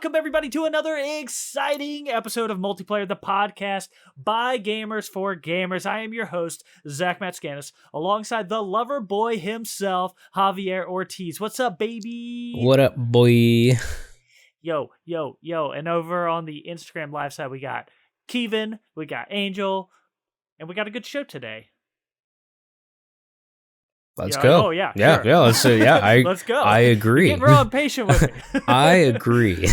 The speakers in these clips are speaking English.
welcome everybody to another exciting episode of Multiplayer, the podcast by gamers for gamers. I am your host, Zach Matscanis, alongside the lover boy himself, Javier Ortiz. What's up, baby? What up, boy? Yo. And over on the Instagram live side, we got Kevin, we got Angel, and we got a good show today. Let's go. Oh, yeah. Yeah, sure. yeah. Let's go. I agree. You're getting real impatient with me. I agree.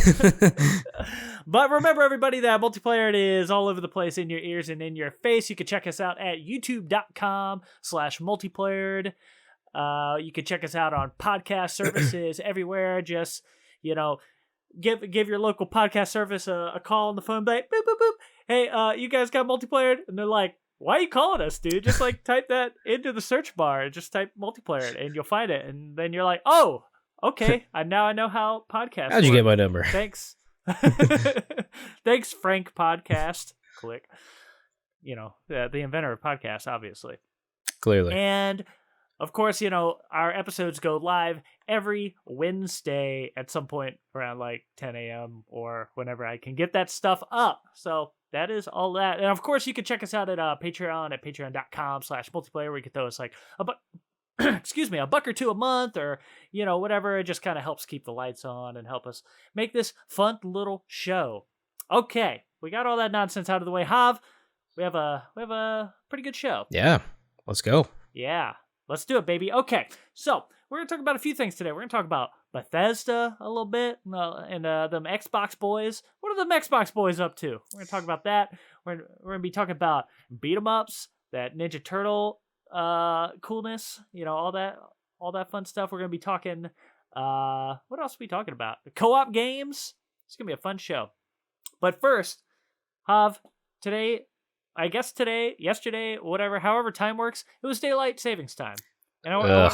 But remember, everybody, that Multiplayer, it is all over the place, in your ears and in your face. You can check us out at youtube.com/multiplayered. You can check us out on podcast services everywhere. Just, give your local podcast service a call on the phone, like, boop, boop, boop. Hey, you guys got Multiplayer? And they're like, why are you calling us, dude? Just type that into the search bar. Just type Multiplayer and you'll find it. And then you're like, oh, okay. Now I know how podcasts How'd you work. get my number? Thanks. Thanks, Frank Podcast. Click. The inventor of podcasts, obviously. Clearly. And of course, our episodes go live every Wednesday at some point around 10 a.m. or whenever I can get that stuff up. So that is all that. And of course, you can check us out at Patreon at patreon.com/multiplayer, where you can throw us a $1 or $2 a month, or, whatever. It just kind of helps keep the lights on and help us make this fun little show. Okay. We got all that nonsense out of the way. Hav, we have a pretty good show. Yeah. Let's go. Yeah. Let's do it, baby. Okay, so we're going to talk about a few things today. We're going to talk about Bethesda a little bit, and them Xbox boys. What are them Xbox boys up to? We're going to talk about that. We're going to be talking about beat-em-ups, that Ninja Turtle coolness, all that fun stuff. We're going to be talking, what else are we talking about? The co-op games. It's going to be a fun show. But first, Hav, yesterday, whatever, however time works, it was daylight savings time. And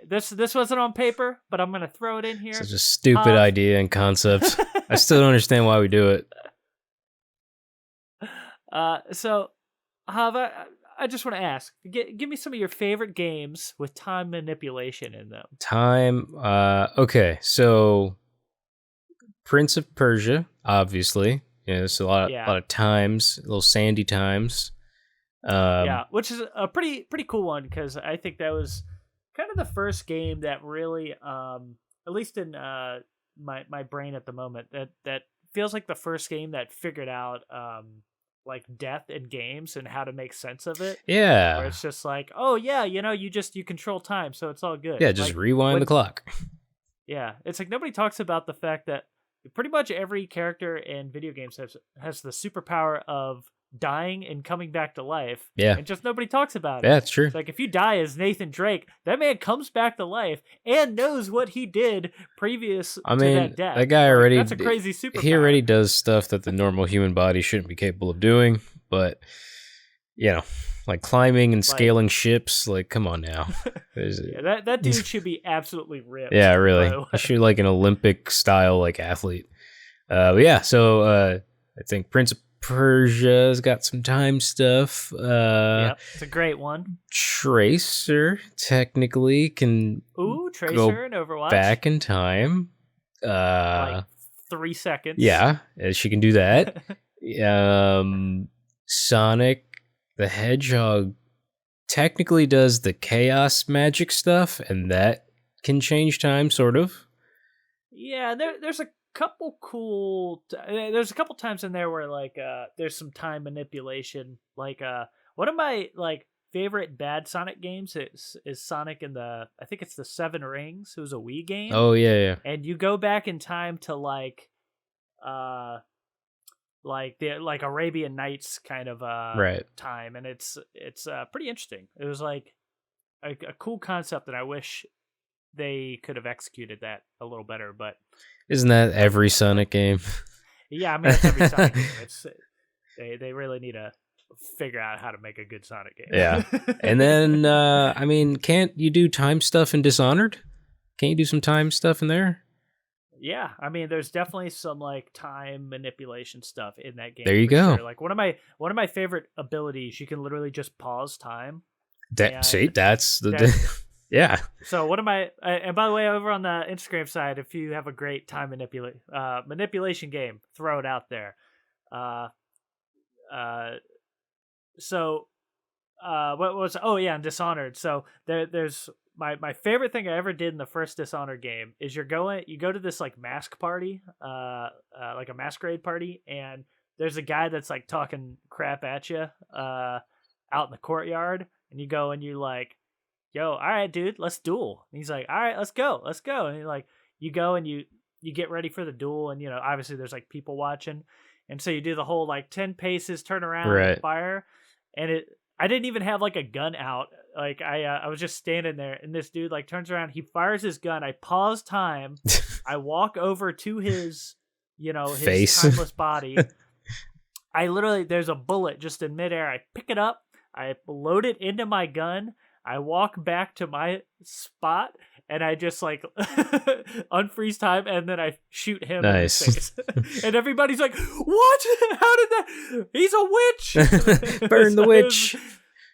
this wasn't on paper, but I'm going to throw it in here. Such a stupid idea and concept. I still don't understand why we do it. So, Hav, I just want to ask, give me some of your favorite games with time manipulation in them. Okay, so Prince of Persia, obviously. Yeah, there's a lot of times, little sandy times. Which is a pretty cool one, because I think that was kind of the first game that really, at least in my brain at the moment, that feels like the first game that figured out death in games and how to make sense of it. Yeah, where it's just oh yeah, you control time, so it's all good. Yeah, just rewind the clock. Yeah, it's nobody talks about the fact that pretty much every character in video games has the superpower of dying and coming back to life. Yeah. And just nobody talks about it. Yeah, it's true. It's if you die as Nathan Drake, that man comes back to life and knows what he did previous to that death. That guy already... That's a crazy superpower. He already does stuff that the normal human body shouldn't be capable of doing, but, climbing and scaling ships, come on now. Yeah, that dude should be absolutely ripped. Yeah, really. He should be an Olympic-style, athlete. So I think Prince of Persia's got some time stuff. It's a great one. Tracer technically can Tracer in Overwatch. Back in time. 3 seconds. Yeah, she can do that. Sonic the Hedgehog technically does the chaos magic stuff, and that can change time, sort of. Yeah, there's a couple there's a couple times in there where there's some time manipulation. One of my favorite bad Sonic games is Sonic in I think it's the Seven Rings. It was a Wii game. Oh yeah. And you go back in time to the Arabian Nights kind of time, and it's pretty interesting. It was a cool concept, and I wish they could have executed that a little better, but isn't that every Sonic game? Yeah, I mean, it's every Sonic game. They really need to figure out how to make a good Sonic game. Yeah. And then can't you do time stuff in Dishonored? Can't you do some time stuff in there? Yeah, I mean, there's definitely some time manipulation stuff in that game. There you go. Sure. One of my favorite abilities, you can literally just pause time. That's the Yeah. So what am I? And by the way, over on the Instagram side, if you have a great time manipulation game, throw it out there. So what was? Oh yeah, and Dishonored. So there's my favorite thing I ever did in the first Dishonored game is you go to this like mask party, like a masquerade party, and there's a guy that's like talking crap at you, out in the courtyard, and you go and you like, yo, all right, dude, let's duel. And he's like, all right, let's go. And you're like, you go and you get ready for the duel, and obviously there's like people watching, and so you do the whole like 10 paces, turn around, and fire, and I didn't even have like a gun out. Like I was just standing there, and this dude like turns around, he fires his gun. I pause time, I walk over to his, his face, timeless body. I literally, there's a bullet just in midair. I pick it up, I load it into my gun. I walk back to my spot, and I just like unfreeze time, and then I shoot him in his face. And everybody's like, "What? How did that? He's a witch! Burn the witch!"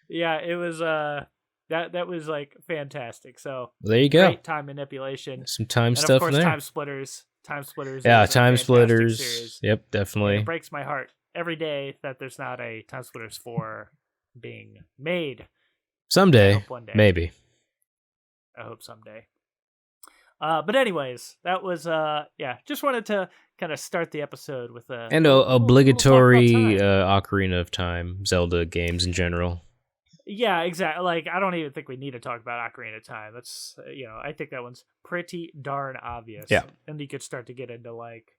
It was that was like fantastic. So there you go. Great time manipulation, some time and stuff of course, in there. Time Splitters. Yeah, Time Splitters. Series. Yep, definitely. It breaks my heart every day that there's not a Time Splitters 4 being made. Someday, maybe. I hope someday. But anyways, that was just wanted to kind of start the episode with a obligatory Ocarina of Time, Zelda games in general. Yeah, exactly. Like I don't even think we need to talk about Ocarina of Time. That's I think that one's pretty darn obvious. Yeah, and you could start to get into like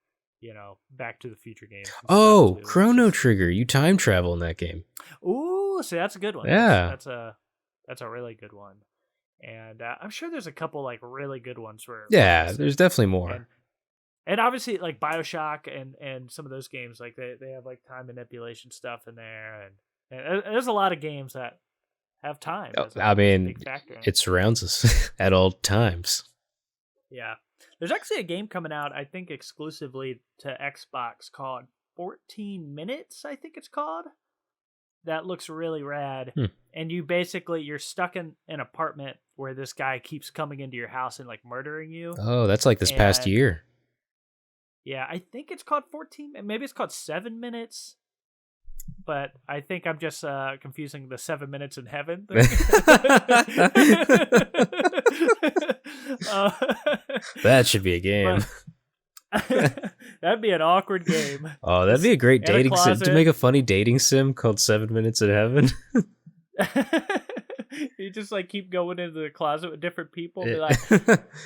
Back to the Future games. Oh, Chrono Trigger! You time travel in that game. Ooh, so that's a good one. Yeah, that's a really good one. And I'm sure there's a couple like really good ones where there's definitely more. And obviously like BioShock and some of those games, like they have like time manipulation stuff in there, and there's a lot of games that have time. I mean, it surrounds us at all times. Yeah. There's actually a game coming out, I think exclusively to Xbox, called 14 Minutes, I think it's called. That looks really rad. And you're stuck in an apartment where this guy keeps coming into your house and like murdering you. Oh, that's like this past year. Yeah, I think it's called 14, maybe it's called 7 Minutes. But I think I'm just confusing the 7 Minutes in Heaven thing. That should be a game. That'd be an awkward game. Oh, that'd be a great dating sim. To make a funny dating sim called 7 Minutes in Heaven. You just like keep going into the closet with different people. Be like,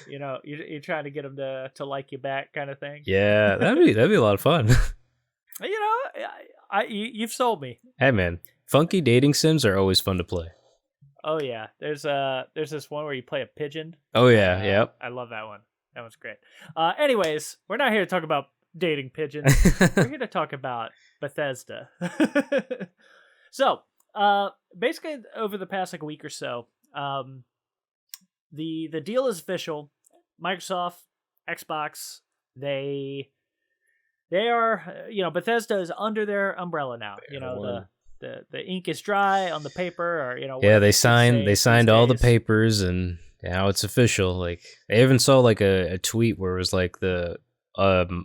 you're trying to get them to like you back, kind of thing. Yeah, that'd be a lot of fun. You've sold me. Hey man, funky dating sims are always fun to play. Oh yeah, there's this one where you play a pigeon. Oh yeah, yep. I love that one. That one's great. Anyways, we're not here to talk about dating pigeons. We're here to talk about Bethesda. So, basically, over the past like a week or so, the deal is official. Microsoft, Xbox, they are, Bethesda is under their umbrella now. The ink is dry on the paper, or Yeah, they signed all the papers, and now it's official. Like I even saw like a tweet where it was like the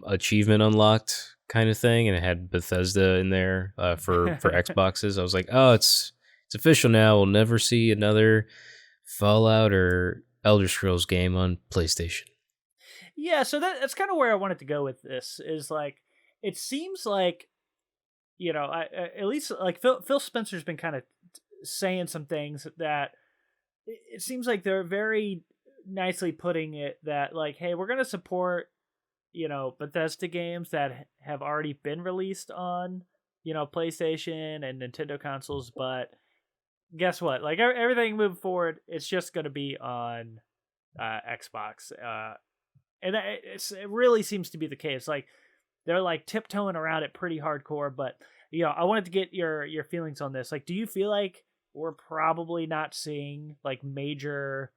achievement unlocked kind of thing, and it had Bethesda in there for Xboxes. I was like, oh, it's official now. We'll never see another Fallout or Elder Scrolls game on PlayStation. Yeah, so that's kind of where I wanted to go with this. Is like, it seems like, at least like Phil Spencer's been kind of saying some things that it seems like they're very nicely putting it that like, hey, we're gonna support Bethesda games that have already been released on PlayStation and Nintendo consoles, but guess what? Like everything moving forward, it's just gonna be on Xbox. And it really seems to be the case. Like they're like tiptoeing around it pretty hardcore. But I wanted to get your feelings on this. Like, do you feel like we're probably not seeing like major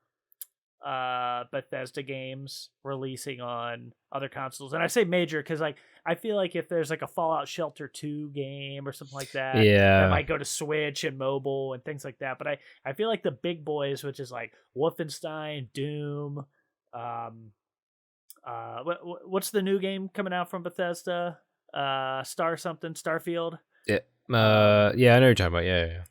Bethesda games releasing on other consoles. And I say major because like I feel like if there's like a Fallout Shelter 2 game or something like that, that might go to Switch and mobile and things like that. But I feel like the big boys, which is like Wolfenstein, Doom, what's the new game coming out from Bethesda? Starfield. Yeah. Yeah, I know what you're talking about. Yeah.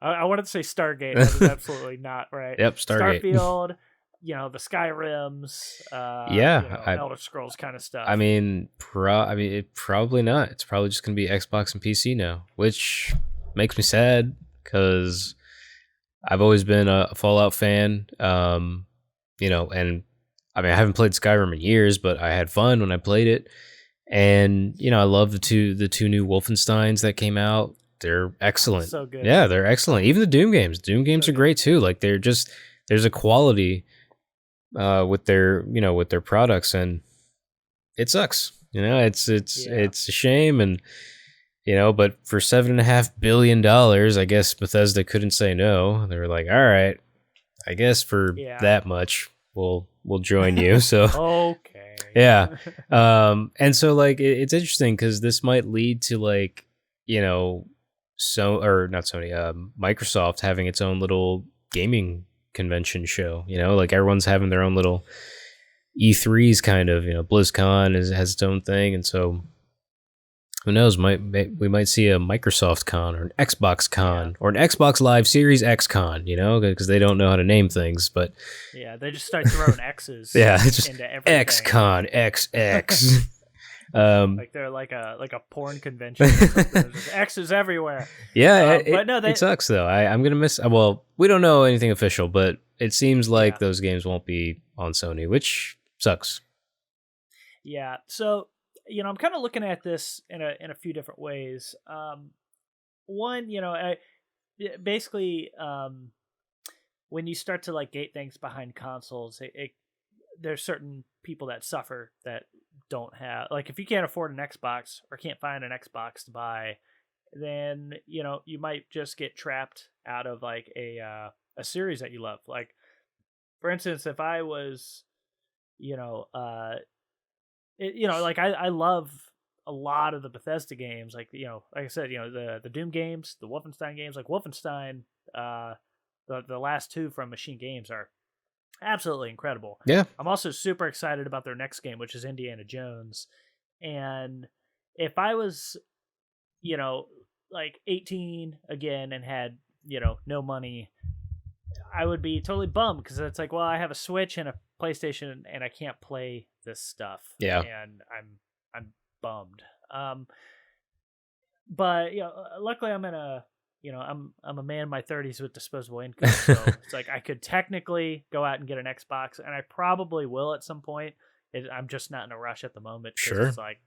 I wanted to say Stargate. That is absolutely not right. Yep, Stargate. Starfield. The Skyrims. Elder Scrolls kind of stuff. I mean, probably not. It's probably just gonna be Xbox and PC now, which makes me sad because I've always been a Fallout fan. And I mean, I haven't played Skyrim in years, but I had fun when I played it. And I love the two new Wolfensteins that came out. They're excellent. So good. Yeah, they're excellent. Even the Doom games. Doom games are great too. Like there's a quality with their products, and it sucks. It's a shame, and but for $7.5 billion, I guess Bethesda couldn't say no. They were like, all right, I guess for that much we'll join you. So okay. Yeah. And so like it's interesting because this might lead to like Microsoft having its own little gaming convention show. Like everyone's having their own little E3s kind of. BlizzCon has its own thing, and so who knows? We might see a Microsoft Con or an Xbox Con or an Xbox Live Series X Con, because they don't know how to name things, but they just start throwing X's. Just into everything. X Con XX. Like they're like a porn convention. There's X's everywhere. Yeah, but no, it sucks though. I'm gonna miss. Well, we don't know anything official, but it seems like those games won't be on Sony, which sucks. Yeah. So. I'm kind of looking at this in a few different ways. One, basically, when you start to like gate things behind consoles, there's certain people that suffer that don't have, like, if you can't afford an Xbox or can't find an Xbox to buy, then you might just get trapped out of like a series that you love. Like, for instance, if I was, like I love a lot of the Bethesda games, like like I said, the Doom games, the Wolfenstein games, like Wolfenstein, the last two from Machine Games are absolutely incredible. Yeah, I'm also super excited about their next game, which is Indiana Jones. And if I was, like 18 again and had no money, I would be totally bummed because it's like, well, I have a Switch and a PlayStation and I can't play this stuff. Yeah. And I'm bummed. But luckily I'm in a I'm a man in my 30s with disposable income, so it's like I could technically go out and get an Xbox, and I probably will at some point. I'm just not in a rush at the moment. Sure. It's like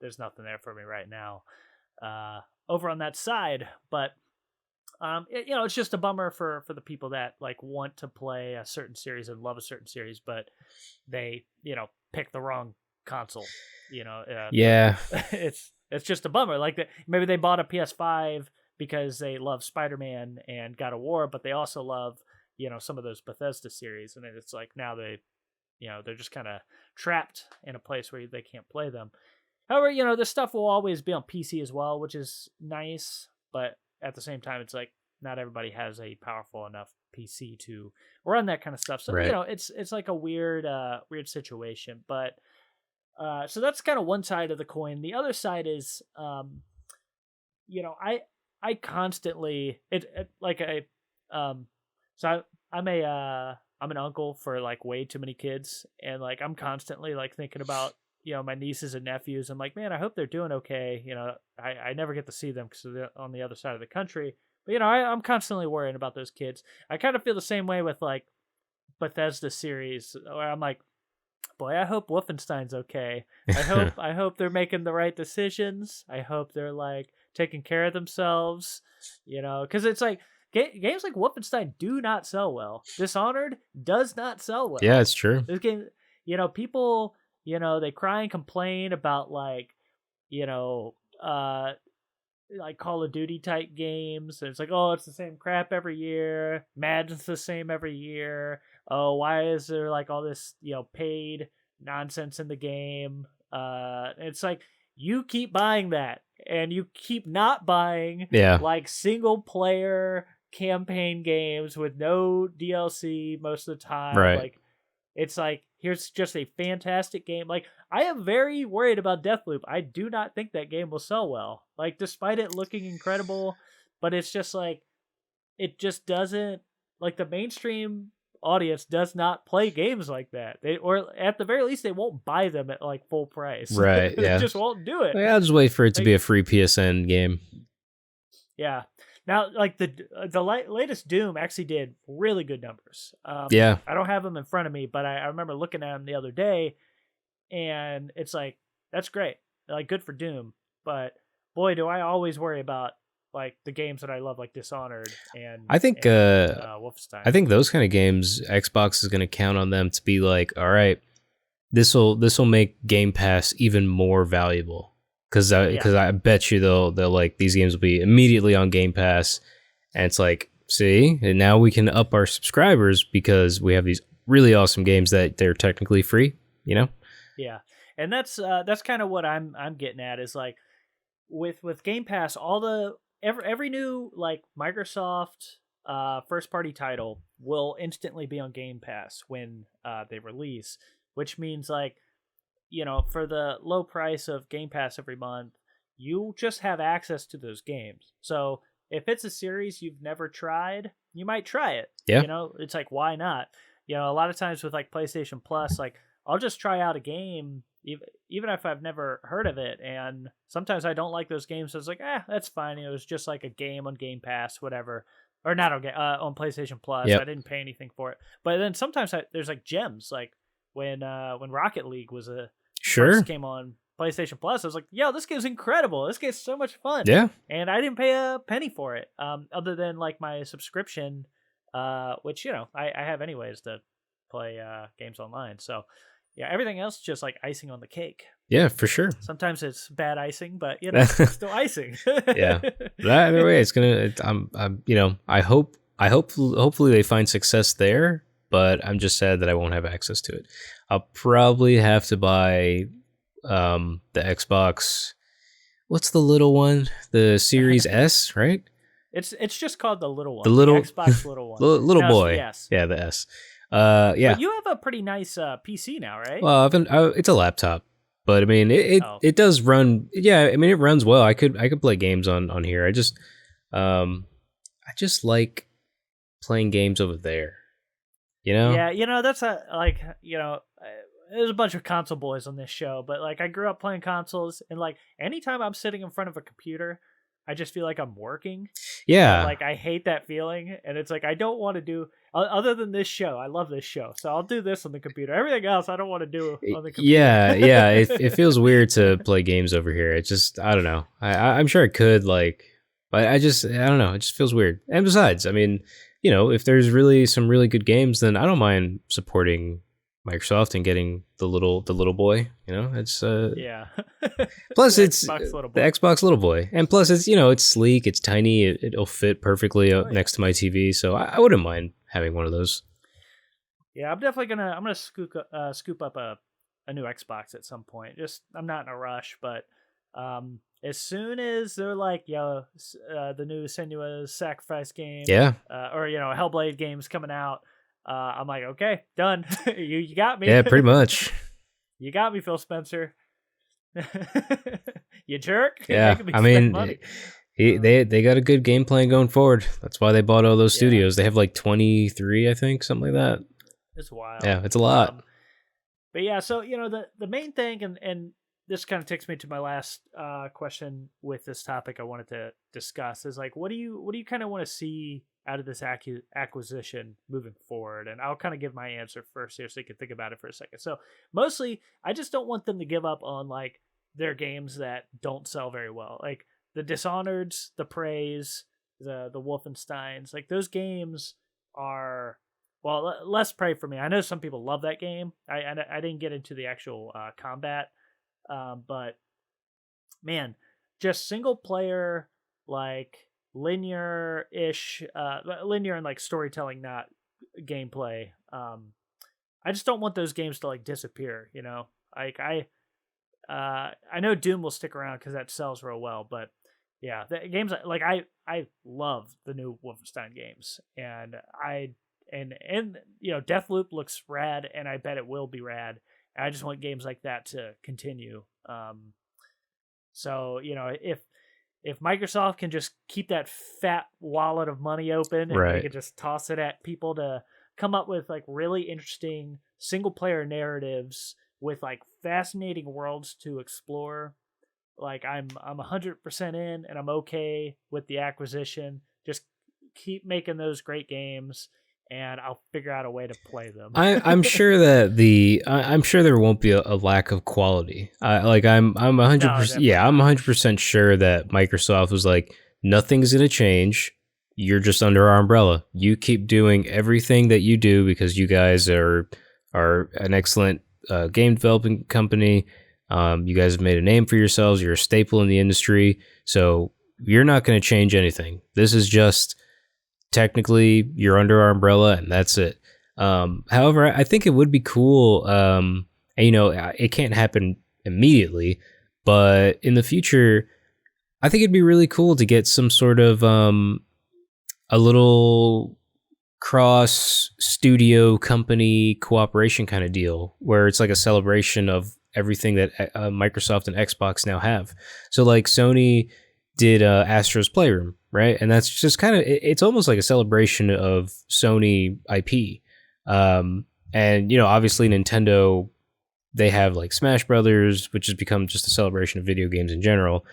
there's nothing there for me right now. Over on that side, but it's just a bummer for the people that like want to play a certain series and love a certain series, but they pick the wrong console. Yeah, it's just a bummer. Like maybe they bought a PS5 because they love Spider-Man and God of War, but they also love some of those Bethesda series, and it's like now they're just kind of trapped in a place where they can't play them. However, this stuff will always be on PC as well, which is nice, but at the same time, it's like not everybody has a powerful enough PC to run that kind of stuff. So right. It's like a weird situation. But so that's kind of one side of the coin. The other side is, I constantly so I'm an uncle for like way too many kids, and like I'm constantly like thinking about my nieces and nephews. I'm like, man, I hope they're doing okay. I never get to see them because they're on the other side of the country. But, I'm constantly worrying about those kids. I kind of feel the same way with, like, Bethesda series, where I'm like, boy, I hope Wolfenstein's okay. I hope they're making the right decisions. I hope they're, like, taking care of themselves, because it's like, games like Wolfenstein do not sell well. Dishonored does not sell well. Yeah, it's true. This game, people... they cry and complain about like, like Call of Duty type games. It's like, oh, it's the same crap every year. Madden's the same every year. Oh, why is there like all this, paid nonsense in the game? It's like you keep buying that, and you keep not buying like single player campaign games with no DLC most of the time. Right. Like, it's like, here's just a fantastic game. Like, I am very worried about Deathloop. I do not think that game will sell well. Like, despite it looking incredible, but it's just like, it just doesn't, like, the mainstream audience does not play games like that. Or at the very least, they won't buy them at like full price. Right. Yeah. They just won't do it. I'll just wait for it to be a free PSN game. Yeah. Now, like the latest Doom actually did really good numbers. Yeah. I don't have them in front of me, but I remember looking at them the other day, and it's like, that's great. Like, good for Doom. But boy, do I always worry about like the games that I love, like Dishonored and Wolfenstein. I think those kind of games, Xbox is going to count on them to be like, all right, this will make Game Pass even more valuable. Because I bet you they'll like, these games will be immediately on Game Pass, and it's like, see, and now we can up our subscribers because we have these really awesome games that they're technically free, Yeah, and that's kind of what I'm getting at, is like with Game Pass, all the every new like Microsoft first party title will instantly be on Game Pass when they release, which means like, for the low price of Game Pass every month, you just have access to those games. So if it's a series you've never tried, you might try it. Yeah. It's like, why not? A lot of times with like PlayStation Plus, like I'll just try out a game, even if I've never heard of it. And sometimes I don't like those games. So it's like, that's fine. It was just like a game on Game Pass, whatever. Or not on PlayStation Plus. Yep. I didn't pay anything for it. But then sometimes there's like gems, like when Rocket League was first came on PlayStation Plus, I was like, yo, this game's incredible. This game's so much fun. Yeah. And I didn't pay a penny for it, other than like my subscription, which, I have anyways to play games online. So yeah, everything else just like icing on the cake. Yeah, for sure. Sometimes it's bad icing, but it's still icing. Yeah. Either way, it's gonna. Hopefully they find success there. But I'm just sad that I won't have access to it. I'll probably have to buy the Xbox. What's the little one? The Series S, right? It's just called the little one. The Xbox little one. little boy. Yes. Yeah, the S. Yeah. But you have a pretty nice PC now, right? Well, it's a laptop, but I mean it does run. Yeah, I mean it runs well. I could play games on here. I just like playing games over there. Yeah, that's there's a bunch of console boys on this show, but like I grew up playing consoles, and like anytime I'm sitting in front of a computer, I just feel like I'm working. Yeah. And, like I hate that feeling, and it's like I don't want to do other than this show. I love this show, so I'll do this on the computer. Everything else I don't want to do on the computer. Yeah. It feels weird to play games over here. It just, I don't know. I'm sure I could, like, but I don't know. It just feels weird. And besides, I mean, if there's really some really good games, then I don't mind supporting Microsoft and getting the little boy. It's yeah. Plus, it's the Xbox little boy, and plus it's it's sleek, it's tiny, it'll fit perfectly next to my TV, so I wouldn't mind having one of those. Yeah, I'm definitely gonna scoop up a new Xbox at some point. Just I'm not in a rush, but as soon as they're like, the new Senua's Sacrifice game, or Hellblade games coming out, I'm like, okay, done. you got me. Yeah, pretty much. You got me, Phil Spencer. You jerk. Yeah, I mean, they got a good game plan going forward. That's why they bought all those studios. They have like 23, I think, something like that. It's wild. Yeah, it's a lot. But yeah, so the main thing, and this kind of takes me to my last question with this topic I wanted to discuss, is like, what do you kind of want to see out of this acquisition moving forward? And I'll kind of give my answer first here so you can think about it for a second. So mostly, I just don't want them to give up on like their games that don't sell very well, like the Dishonoreds, the Preys, the Wolfensteins. Like those games are, well, less Prey for me. I know some people love that game. I didn't get into the actual combat, but man, just single player like linear-ish, linear and like storytelling, not gameplay. I just don't want those games to like disappear. Like I know Doom will stick around because that sells real well, but yeah, the games like I love the new Wolfenstein games, and Deathloop looks rad, and I bet it will be rad. And I just want games like that to continue. So if Microsoft can just keep that fat wallet of money open, and they can just toss it at people to come up with like really interesting single player narratives with like fascinating worlds to explore, like I'm 100% in, and I'm okay with the acquisition. Just keep making those great games, and I'll figure out a way to play them. I'm sure that I'm sure there won't be a lack of quality. I'm 100%. No, yeah, I'm 100% sure that Microsoft was like, nothing's gonna change. You're just under our umbrella. You keep doing everything that you do because you guys are an excellent game developing company. You guys have made a name for yourselves. You're a staple in the industry. So you're not going to change anything. This is just technically you're under our umbrella, and that's it. However, I think it would be cool. And, it can't happen immediately, but in the future, I think it'd be really cool to get some sort of a little cross studio company cooperation kind of deal where it's like a celebration of everything that Microsoft and Xbox now have. So like Sony did Astro's Playroom, right? And that's just kind of, it's almost like a celebration of Sony IP. And obviously Nintendo, they have like Smash Brothers, which has become just a celebration of video games in general.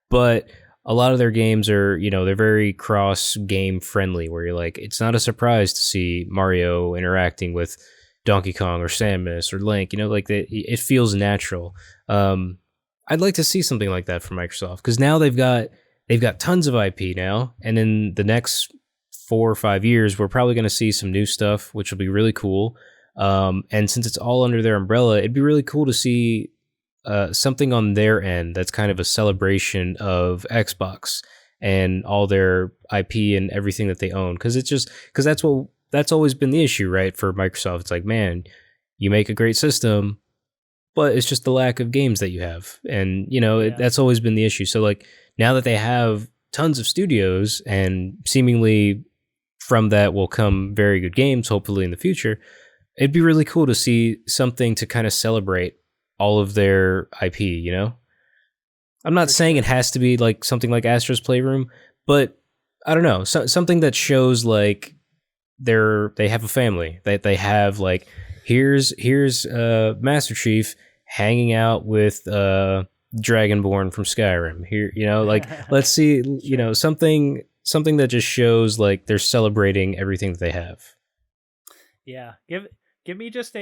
But a lot of their games are, they're very cross game friendly, where you're like, it's not a surprise to see Mario interacting with Donkey Kong or Samus or Link, it feels natural. I'd like to see something like that from Microsoft, because now they've got tons of IP now, and in the next 4 or 5 years, we're probably going to see some new stuff, which will be really cool. And since it's all under their umbrella, it'd be really cool to see something on their end that's kind of a celebration of Xbox and all their IP and everything that they own. Because that's always been the issue, right? For Microsoft, it's like, man, you make a great system, but it's just the lack of games that you have, and that's always been the issue. So like now that they have tons of studios, and seemingly from that will come very good games, hopefully in the future, it'd be really cool to see something to kind of celebrate all of their IP, I'm not saying it has to be like something like Astro's Playroom, but I don't know, something that shows like they have a family, that they have like, here's Master Chief hanging out with Dragonborn from Skyrim here, like let's see, something that just shows like they're celebrating everything that they have. Yeah, give me just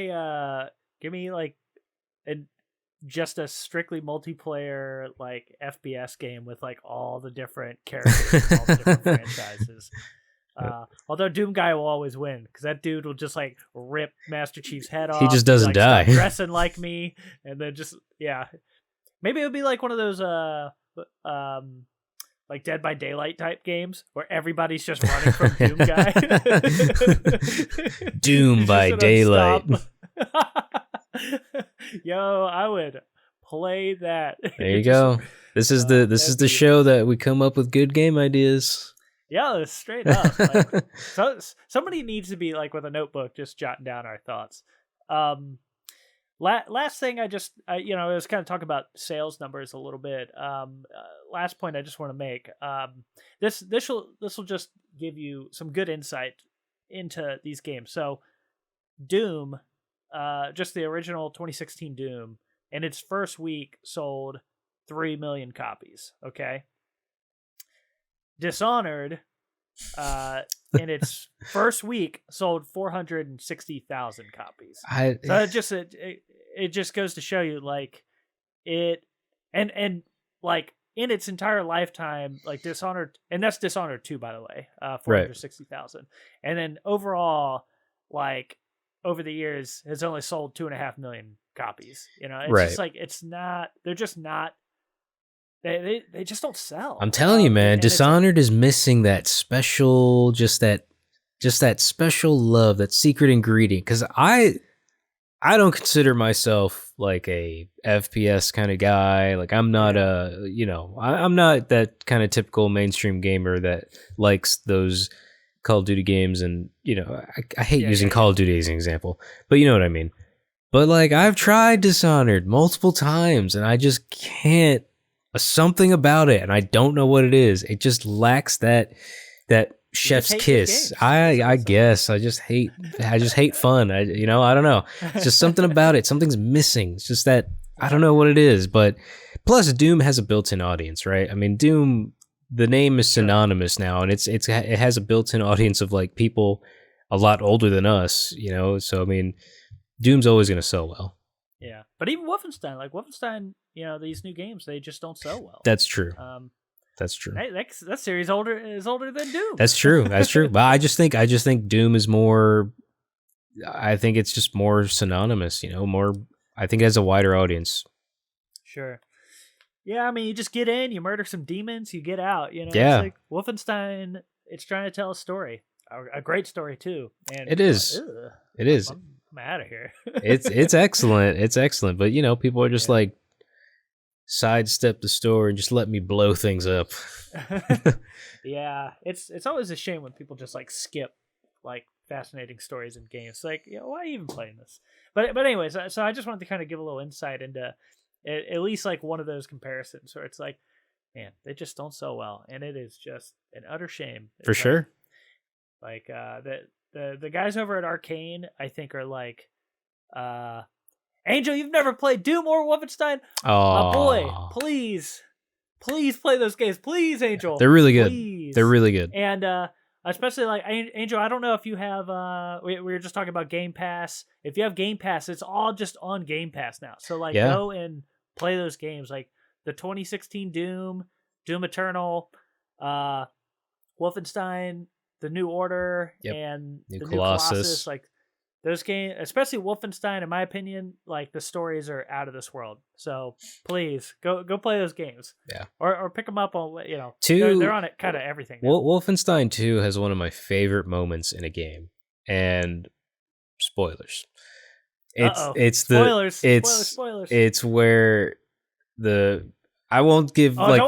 just a strictly multiplayer like FPS game with like all the different characters and all the different franchises. Although Doom Guy will always win, because that dude will just like rip Master Chief's head off. He just doesn't die. Start dressing like me, and then just maybe it would be like one of those like Dead by Daylight type games where everybody's just running from Doom Guy. Doom by Daylight. Yo, I would play that. There you go. This is the show that we come up with good game ideas. Yeah, straight up. Like, so somebody needs to be like with a notebook, just jotting down our thoughts. Last thing, I was kind of talking about sales numbers a little bit. Last point I just want to make. This will just give you some good insight into these games. So, Doom, just the original 2016 Doom, in its first week sold 3 million copies. Okay. Dishonored, in its first week sold 460,000 copies. So it just goes to show you like it, and like in its entire lifetime, like Dishonored, and that's Dishonored 2, by the way, 460,000. Right. And then overall, like over the years, has only sold 2.5 million copies. It's just like, they're just not they just don't sell. I'm telling you, man, Dishonored is missing that special, just that special love, that secret ingredient. Because I don't consider myself like a FPS kind of guy. Like I'm not I'm not that kind of typical mainstream gamer that likes those Call of Duty games. And I hate using Call of Duty as an example, but you know what I mean. But like I've tried Dishonored multiple times, and I just can't. Something about it, and I don't know what it is. It just lacks that chef's kiss. I guess I just hate fun. I don't know. It's just something about it. Something's missing. It's just that I don't know what it is. But plus, Doom has a built-in audience, right? I mean, Doom. The name is synonymous now, and it has a built-in audience of like people a lot older than us. So I mean, Doom's always going to sell well. Yeah, but even Wolfenstein, these new games, they just don't sell well. That's true. That's true. That series is older than Doom. That's true. That's true. But I just think Doom is more. I think it's just more synonymous. More. I think it has a wider audience. Sure. Yeah, I mean, you just get in, you murder some demons, you get out. Yeah. It's like Wolfenstein. It's trying to tell a story, a great story too. And it is. It is. I'm out of here. It's excellent. It's excellent. But people are just like sidestep the story and just let me blow things up. Yeah, it's always a shame when people just like skip like fascinating stories in games. Like, why are you even playing this? But anyways, so I just wanted to kind of give a little insight into at least like one of those comparisons where it's like, man, they just don't sell well, and it is just an utter shame. For sure. Like the guys over at Arcane, I think, are like, Angel, you've never played Doom or Wolfenstein? Oh, boy, please play those games, please, Angel. They're really good. Please. They're really good. And especially like Angel, I don't know if you have. We were just talking about Game Pass. If you have Game Pass, it's all just on Game Pass now. So like, go and play those games, like the 2016 Doom Eternal, Wolfenstein, The New Order, and New the Colossus. New Colossus. Like those games, especially Wolfenstein, in my opinion, like the stories are out of this world. So please go play those games. Yeah, or pick them up on they're on it kind of everything. Wolfenstein 2 has one of my favorite moments in a game, and spoilers. It's spoilers. Spoilers. It's where I won't give you're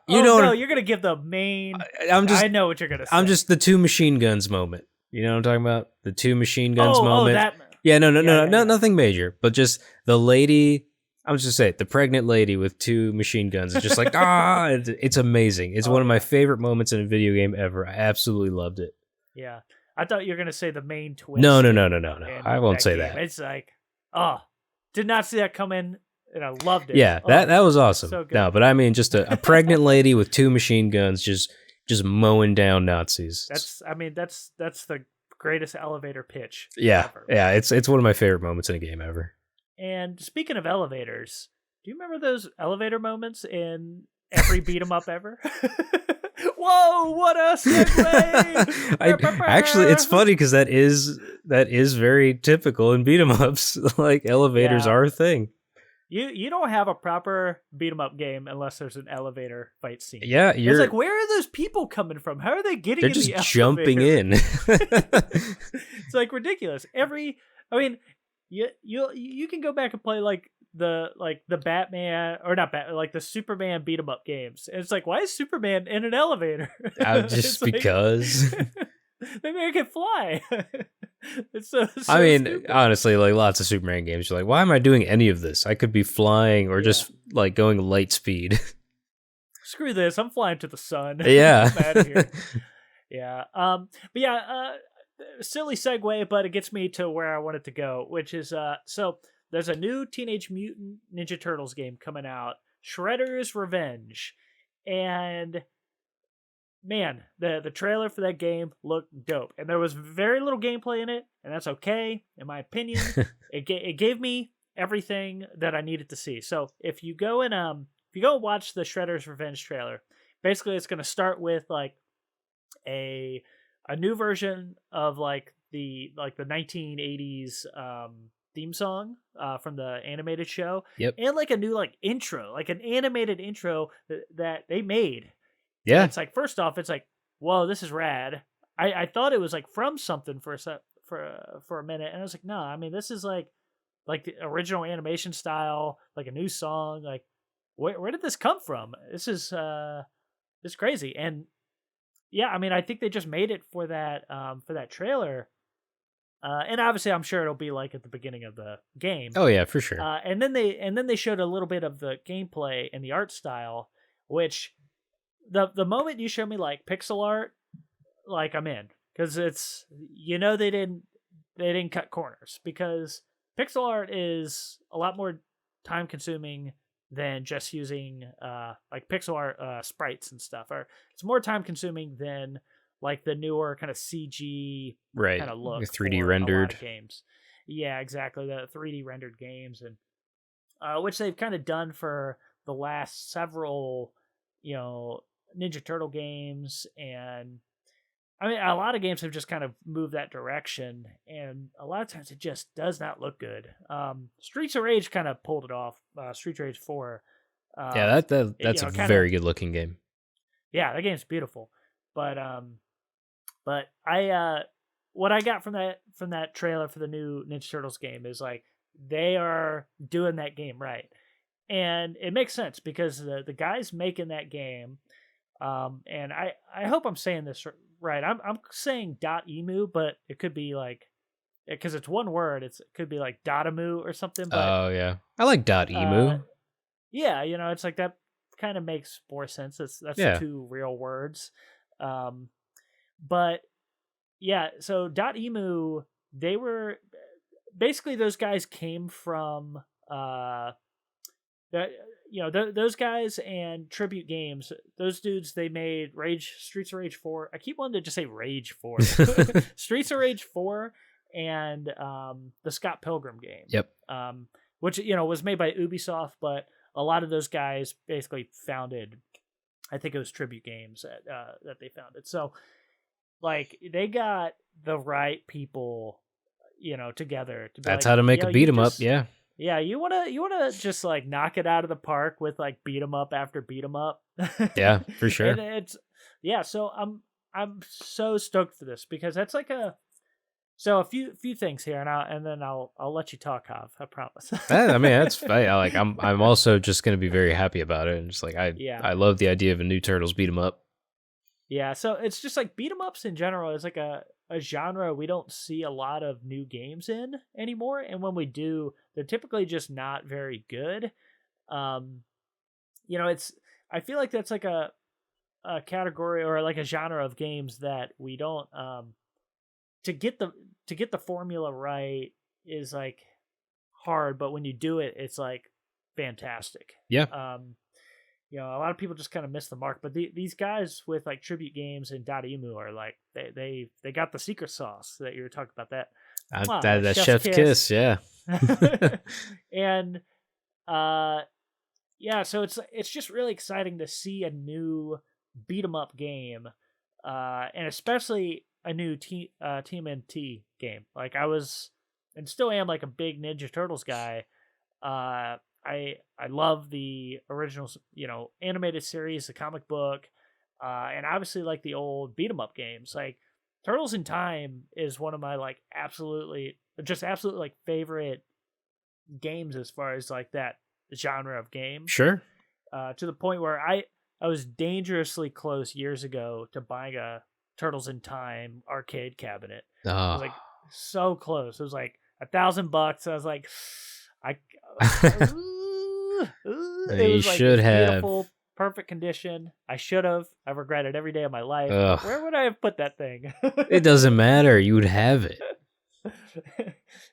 gonna give the main. I know what you're gonna say. I'm just the two machine guns moment. You know what I'm talking about? The two machine guns moment. No, nothing major, but just the lady. I'm just saying the pregnant lady with two machine guns. It's just like it's amazing. It's one of my favorite moments in a video game ever. I absolutely loved it. Yeah. I thought you were gonna say the main twist. No. I won't say that. It's like, did not see that coming, and I loved it. Yeah, that was awesome. So good. No, but I mean, just a pregnant lady with two machine guns, just mowing down Nazis. That's the greatest elevator pitch. Yeah, ever. Yeah. It's one of my favorite moments in a game ever. And speaking of elevators, do you remember those elevator moments in every beat 'em up ever? Whoa, what a segue! Actually, it's funny because that is very typical in beat 'em ups. Like elevators are a thing. You don't have a proper beat 'em up game unless there's an elevator fight scene. Yeah, it's like, where are those people coming from? How are they getting? They're just jumping in. It's like ridiculous. You can go back and play like the Batman or not Batman, like the Superman beat 'em up games. And it's like, why is Superman in an elevator? Just because they make it fly. It's so I mean, stupid. Honestly, like lots of Superman games, you're like, why am I doing any of this? I could be flying or just like going light speed. Screw this! I'm flying to the sun. Yeah. I'm out of here. Yeah. But yeah. Silly segue, but it gets me to where I wanted to go, which is so there's a new Teenage Mutant Ninja Turtles game coming out, Shredders Revenge, and man, the trailer for that game looked dope, and there was very little gameplay in it, and that's okay, in my opinion. It gave me everything that I needed to see. So if you go and watch the Shredders Revenge trailer, basically it's going to start with like a new version of like the 1980s theme song from the animated show. Yep. And like a new like intro, like an animated intro that they made. Yeah. And it's like, first off, it's like, whoa, this is rad. I thought it was like from something for a minute, and I was like, no, I mean, this is like the original animation style, like a new song. Like, where did this come from? This is crazy. And yeah, I mean, I think they just made it for that trailer. And obviously, I'm sure it'll be like at the beginning of the game. Oh yeah, for sure. And then they showed a little bit of the gameplay and the art style, which the moment you show me like pixel art, like I'm in, because it's, they didn't cut corners, because pixel art is a lot more time consuming than just using like pixel art sprites and stuff. Or it's more time consuming than like the newer kind of CG right kind of look, 3D rendered games. Yeah, exactly, the 3D rendered games, and which they've kind of done for the last several, Ninja Turtle games. And I mean, a lot of games have just kind of moved that direction, and a lot of times it just does not look good. Streets of Rage kind of pulled it off. Streets of Rage 4. Yeah, that's a very good looking game. Yeah, that game's beautiful. But I what I got from that trailer for the new Ninja Turtles game is like they are doing that game right, and it makes sense because the guys making that game, and I hope I'm saying this right. I'm saying .emu, but it could be like, because it's one word, it could be like .emu or something. But, oh yeah, I like .emu. Yeah, it's like that kind of makes more sense. That's two real words. But yeah, so .emu, they were basically, those guys came from those guys and Tribute Games. Those dudes, they made Streets of Rage 4. I keep wanting to just say Rage 4. Streets of Rage 4 and the Scott Pilgrim game. Yep. Which was made by Ubisoft, but a lot of those guys basically founded, I think it was Tribute Games that they founded. So like they got the right people, together to be that's like, how to make a beat 'em up. Yeah. Yeah, you wanna just like knock it out of the park with like beat 'em up after beat 'em up. Yeah, for sure. And so I'm so stoked for this, because that's like a few things here, and then I'll let you talk, Hav. I promise. I mean, that's I'm also just gonna be very happy about it, and just like I love the idea of a new Turtles beat 'em up. Yeah, so it's just like beat 'em ups in general is like a genre we don't see a lot of new games in anymore, and when we do, they're typically just not very good. It's, I feel like that's like a category or like a genre of games that we don't to get the formula right is like hard, but when you do it, it's like fantastic. Yeah. A lot of people just kind of miss the mark, but these guys with like Tribute Games and .emu are like they got the secret sauce that you were talking about. That chef's kiss, yeah. And so it's just really exciting to see a new beat 'em up game, and especially a new TMNT game. Like I was and still am like a big Ninja Turtles guy. I love the original, animated series, the comic book, and obviously like the old beat 'em up games. Like Turtles in Time is one of my like absolutely like favorite games as far as like that genre of game. Sure. To the point where I was dangerously close years ago to buying a Turtles in Time arcade cabinet. I was like so close. It was like $1,000. I was like, it was like should have. Beautiful, perfect condition. I should have. I regret it every day of my life. Ugh. Where would I have put that thing? It doesn't matter. You would have it.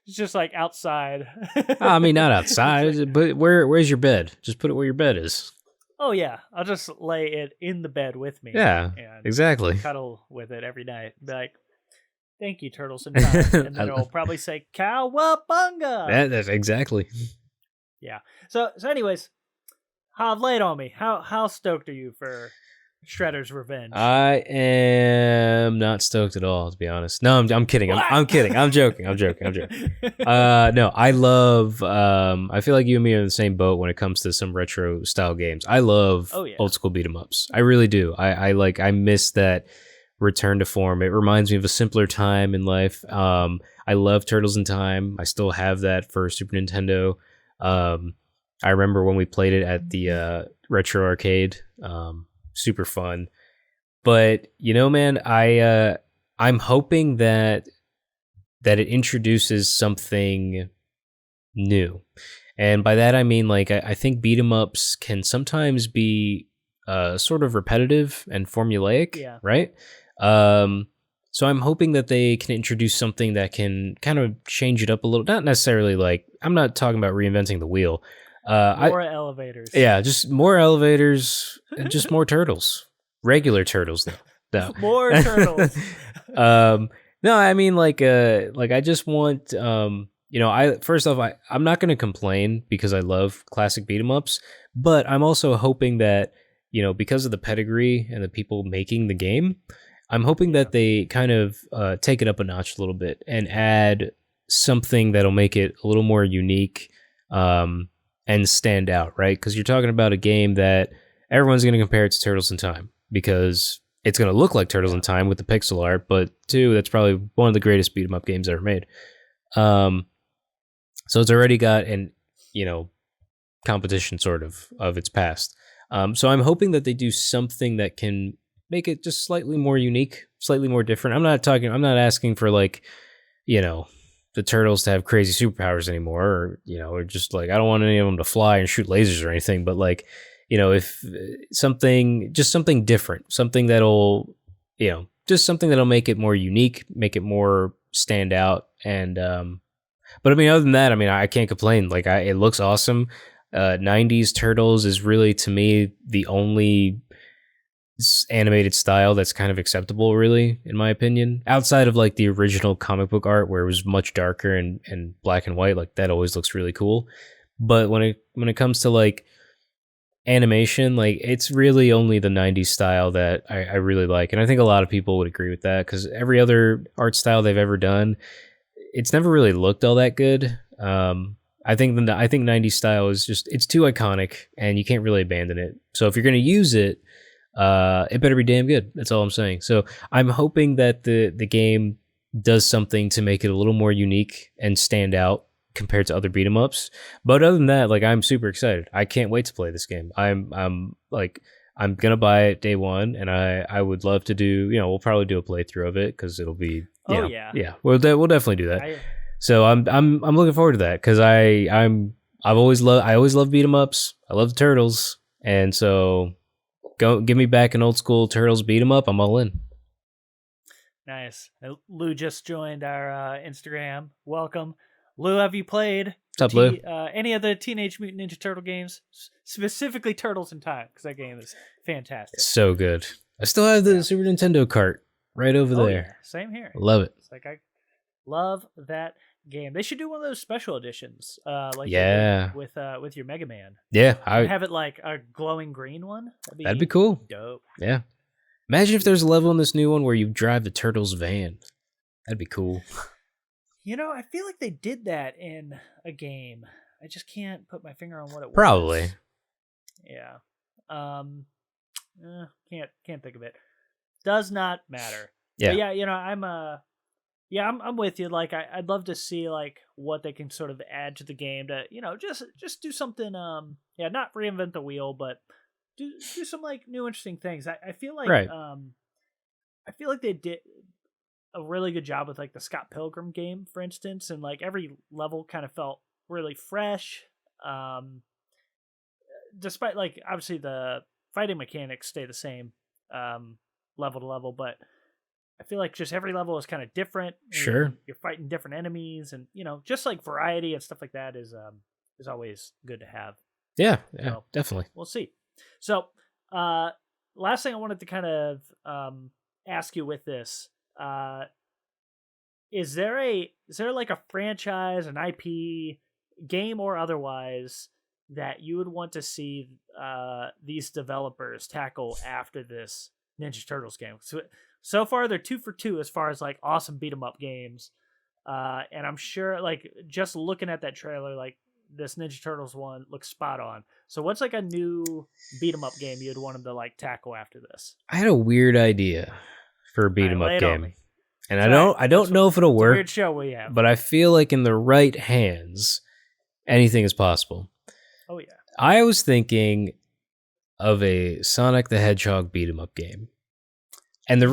It's just like outside. I mean, not outside, but where's your bed? Just put it where your bed is. Oh yeah, I'll just lay it in the bed with me. Yeah, and exactly. Cuddle with it every night. Be like, thank you, Turtles in Time. And then it'll probably say "Cowabunga." That's exactly. Yeah. So anyways, Hav, lay it on me. How stoked are you for Shredders Revenge. I am not stoked at all, to be honest. No, I'm kidding. I'm kidding. I'm joking. No, I love. I feel like you and me are in the same boat when it comes to some retro style games. I love old school beat 'em ups. I really do. I miss that return to form. It reminds me of a simpler time in life. I love Turtles in Time. I still have that for Super Nintendo. I remember when we played it at the retro arcade. Super fun. But man, I'm hoping that it introduces something new. And by that I mean, like, I think beat 'em ups can sometimes be sort of repetitive and formulaic, right? So I'm hoping that they can introduce something that can kind of change it up a little. Not necessarily like, I'm not talking about reinventing the wheel. More elevators. Yeah, just more elevators and just more turtles. Regular turtles, though. No. More turtles. No, I mean, like I just want, first off, I'm not going to complain because I love classic beat 'em ups, but I'm also hoping that, because of the pedigree and the people making the game, I'm hoping that they kind of take it up a notch a little bit and add something that'll make it a little more unique, and stand out, right? Because you're talking about a game that everyone's going to compare it to Turtles in Time because it's going to look like Turtles in Time with the pixel art, but two, that's probably one of the greatest beat 'em up games ever made. So it's already got an, competition sort of its past. So I'm hoping that they do something that can make it just slightly more unique, slightly more different. I'm not asking for, like, the turtles to have crazy superpowers anymore, or just like, I don't want any of them to fly and shoot lasers or anything, but like, if something different, something that'll, just something that'll make it more unique, make it more stand out. And, but I mean, other than that, I mean, I can't complain. Like, it looks awesome. 90s Turtles is really, to me, the only animated style that's kind of acceptable, really, in my opinion, outside of like the original comic book art where it was much darker and black and white. Like, that always looks really cool. But when it comes to like animation, like, it's really only the 90s style that I really like, and I think a lot of people would agree with that, because every other art style they've ever done, it's never really looked all that good. I think 90s style is just, it's too iconic and you can't really abandon it. So if you're going to use it, it better be damn good. That's all I'm saying. So I'm hoping that the game does something to make it a little more unique and stand out compared to other beat 'em ups. But other than that, like, I'm super excited. I can't wait to play this game. I'm gonna buy it day one, and I would love to do. We'll probably do a playthrough of it because it'll be. Yeah. We'll definitely do that. So I'm looking forward to that because I always love beat 'em ups. I love the Turtles, and so. Go give me back an old school Turtles beat 'em up. I'm all in. Nice. Lou just joined our Instagram. Welcome, Lou. Have you played Lou? Any of the Teenage Mutant Ninja Turtle games, specifically Turtles in Time? Because that game is fantastic. So good. I still have the Super Nintendo cart right over there. Yeah. Same here. Love it. It's like, I love that game. They should do one of those special editions, with your Mega Man. Yeah, have it like a glowing green one. That'd be cool. Dope. Yeah. Imagine if there's a level in this new one where you drive the Turtles van. That'd be cool. I feel like they did that in a game. I just can't put my finger on what it was. Probably. Yeah. Can't think of it. Does not matter. Yeah. But yeah, I'm with you. Like, I'd love to see like what they can sort of add to the game to, just do something. Not reinvent the wheel, but do some like new interesting things. I feel like I feel like they did a really good job with like the Scott Pilgrim game, for instance, and like every level kind of felt really fresh. Despite, like, obviously the fighting mechanics stay the same level to level, but I feel like just every level is kind of different. Sure. You're fighting different enemies, and just like variety and stuff like that is always good to have. Yeah, So, definitely. We'll see. So, last thing I wanted to kind of ask you with this, is there like a franchise, an IP, game or otherwise, that you would want to see these developers tackle after this Ninja Turtles game? So far, they're 2 for 2 as far as like awesome beat 'em up games, and I'm sure like just looking at that trailer, like this Ninja Turtles one looks spot on. So what's like a new beat 'em up game you'd want them to like tackle after this? I had a weird idea for a beat 'em up game, and I don't know if it'll work. Weird show we have, but I feel like in the right hands, anything is possible. Oh yeah. I was thinking of a Sonic the Hedgehog beat 'em up game. And the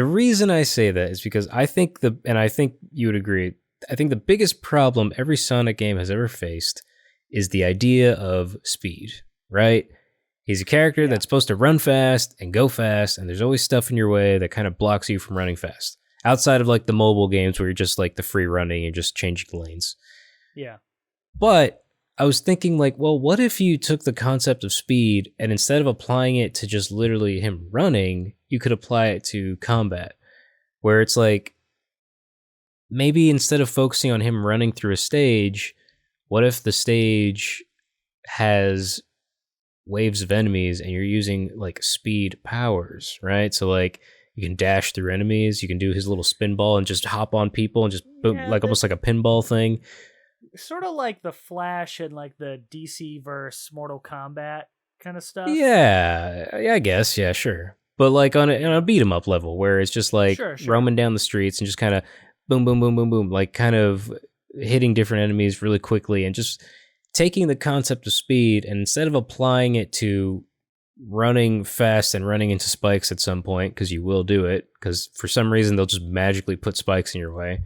reason I say that is because I think I think you would agree, I think the biggest problem every Sonic game has ever faced is the idea of speed, right? He's a character that's supposed to run fast and go fast, and there's always stuff in your way that kind of blocks you from running fast. Outside of like the mobile games where you're just like the free running and just changing lanes. Yeah. But I was thinking like, well, what if you took the concept of speed and instead of applying it to just literally him running, you could apply it to combat, where it's like, maybe instead of focusing on him running through a stage, what if the stage has waves of enemies and you're using like speed powers, right? So like you can dash through enemies, you can do his little spin ball and just hop on people and just boom, like almost like a pinball thing. Sort of like the Flash and like the DC verse Mortal Kombat kind of stuff. Yeah, I guess. Yeah, sure. But like on a beat 'em up level where it's just like roaming down the streets and just kind of boom, boom, boom, boom, boom, like kind of hitting different enemies really quickly and just taking the concept of speed and instead of applying it to running fast and running into spikes at some point, because you will do it, because for some reason they'll just magically put spikes in your way.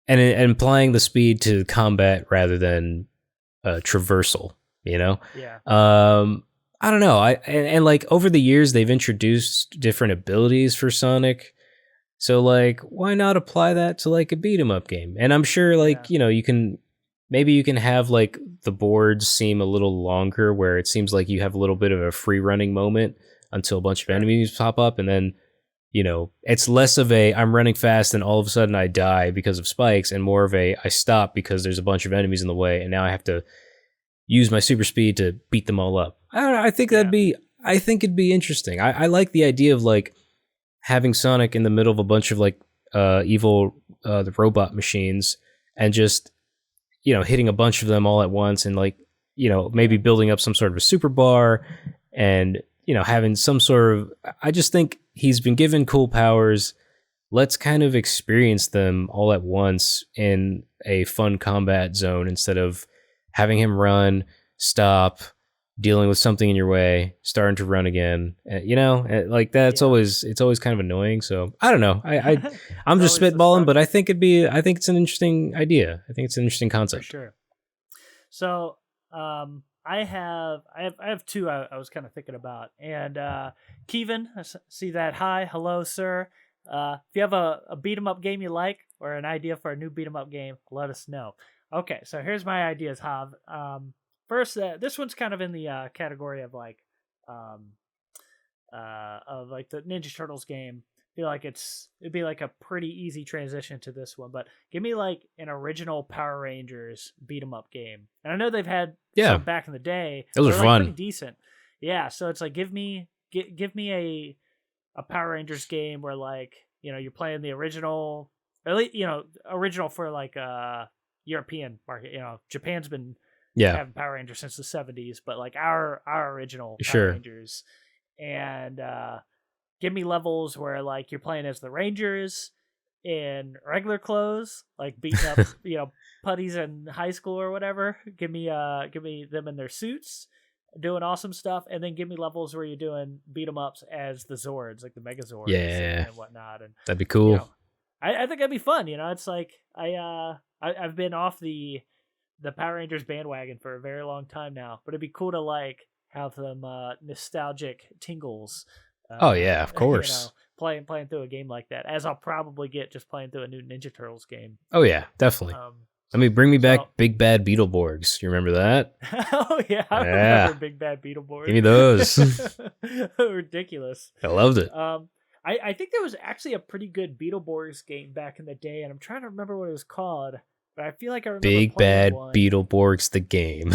And applying the speed to combat rather than traversal, you know? Yeah. I don't know. And like over the years they've introduced different abilities for Sonic. So like why not apply that to like a beat 'em up game? And I'm sure like, you know, you can have like the boards seem a little longer where it seems like you have a little bit of a free running moment until a bunch of enemies pop up, and then you know, it's less of a I'm running fast and all of a sudden I die because of spikes, and more of a I stop because there's a bunch of enemies in the way, and now I have to use my super speed to beat them all up. I don't know. I think it'd be interesting. I like the idea of like having Sonic in the middle of a bunch of like evil the robot machines and just, you know, hitting a bunch of them all at once and like, you know, maybe building up some sort of a super bar and, you know, having some sort of, I just think he's been given cool powers. Let's kind of experience them all at once in a fun combat zone instead of having him run, stop, dealing with something in your way, starting to run again. You know, like that's always kind of annoying. So I don't know. I'm just spitballing, but I think it's an interesting idea. I think it's an interesting concept. For sure. So I have two I was kind of thinking about. And Kevin, I see that. Hi, hello, sir. If you have a beat 'em up game you like or an idea for a new beat 'em up game, let us know. Okay, so here's my ideas, Hav. First, this one's kind of in the category of like the Ninja Turtles game. I feel like it'd be like a pretty easy transition to this one, but give me like an original Power Rangers beat 'em up game. And I know they've had some back in the day. Those are fun. Pretty decent. Yeah, so it's like give me a Power Rangers game where like, you know, you're playing the original, or at least, you know, original for like European market. You know, Japan's been having Power Rangers since the 70s, but like our original Power Rangers. And give me levels where like you're playing as the Rangers in regular clothes, like beating up you know, putties in high school or whatever. Give me them in their suits doing awesome stuff, and then give me levels where you're doing beat 'em ups as the Zords, like the Megazords and whatnot. And that'd be cool. You know, I think that'd be fun. You know, it's like I've been off the Power Rangers bandwagon for a very long time now, but it'd be cool to like have some nostalgic tingles. Oh yeah, of course. You know, playing through a game like that, as I'll probably get just playing through a new Ninja Turtles game. Oh yeah, definitely. Bring me back Big Bad Beetleborgs. You remember that? Oh yeah, I remember Big Bad Beetleborgs. Give me those. Ridiculous. I loved it. I think there was actually a pretty good Beetleborgs game back in the day, and I'm trying to remember what it was called, but I feel like I remember Big Bad one. Beetleborgs the game.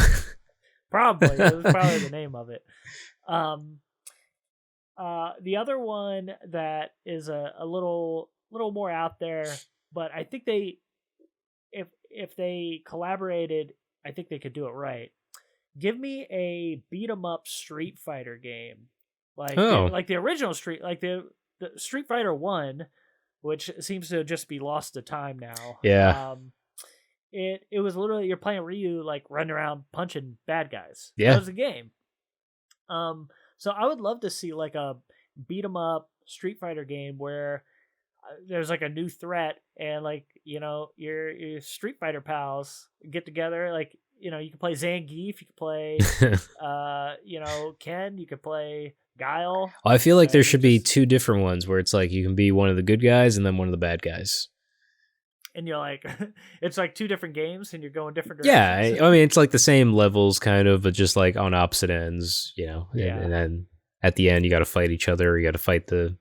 Probably. It was probably the name of it. The other one that is a little more out there, but I think if they collaborated, I think they could do it right. Give me a beat 'em up Street Fighter game, like the original the Street Fighter 1, which seems to just be lost to time now. Yeah. It was literally you're playing Ryu, like running around punching bad guys. Yeah. That was a game. So I would love to see like a beat 'em up Street Fighter game where there's like a new threat, and like your Street Fighter pals get together. Like you can play Zangief, you could play Ken, you could play Guile. I feel like there should be two different ones where it's like you can be one of the good guys and then one of the bad guys. And you're like, it's like two different games, and you're going different directions. Yeah, I mean it's like the same levels, kind of, but just like on opposite ends, Yeah. And then at the end, you got to fight each other. Or you got to fight the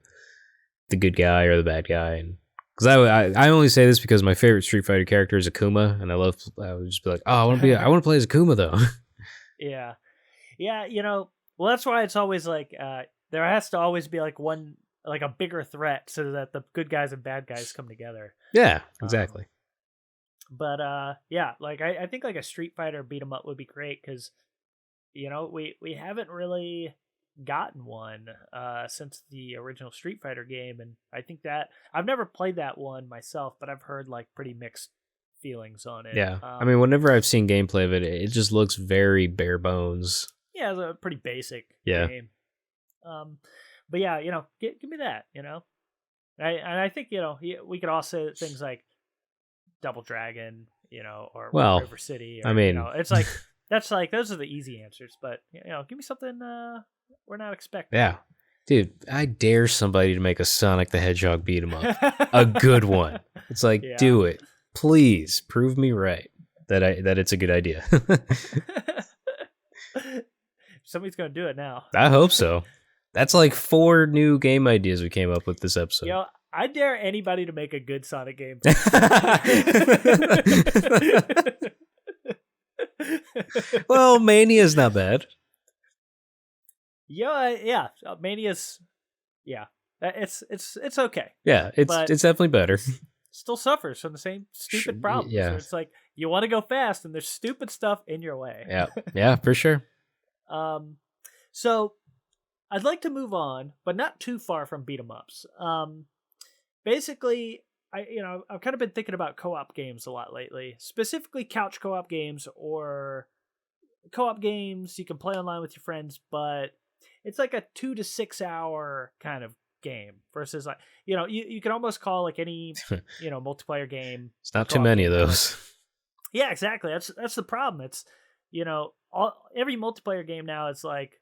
good guy or the bad guy. And because I only say this because my favorite Street Fighter character is Akuma, and I would just be like, oh, I want to play as Akuma though. Yeah. Well, that's why it's always like there has to always be like one, like a bigger threat, so that the good guys and bad guys come together. Yeah, exactly. But like I think like a Street Fighter beat 'em up would be great, because we haven't really gotten one since the original Street Fighter game, and I think that I've never played that one myself, but I've heard like pretty mixed feelings on it. Yeah, I mean, whenever I've seen gameplay of it, it just looks very bare bones. Yeah, it's a pretty basic game. But yeah, give me that. I think we could all say things like Double Dragon, or River City. Or, I mean, it's like that's like those are the easy answers. But give me something we're not expecting. Yeah, dude, I dare somebody to make a Sonic the Hedgehog beat 'em up, a good one. It's like, do it, please. Prove me right that it's a good idea. Somebody's gonna do it now. I hope so. That's like 4 new game ideas we came up with this episode. I dare anybody to make a good Sonic game. Well, Mania's not bad. Yeah. Mania's, it's okay. Yeah, it's definitely better. Still suffers from the same stupid problems. Yeah. So it's like you want to go fast, and there's stupid stuff in your way. Yeah, for sure. So I'd like to move on, but not too far from beat 'em ups. Basically, I've kind of been thinking about co-op games a lot lately, specifically couch co-op games or co-op games you can play online with your friends, but it's like a 2 to 6 hour kind of game versus like, you can almost call like any, multiplayer game. It's not too many of those. Yeah, exactly. That's the problem. It's, every multiplayer game now is like,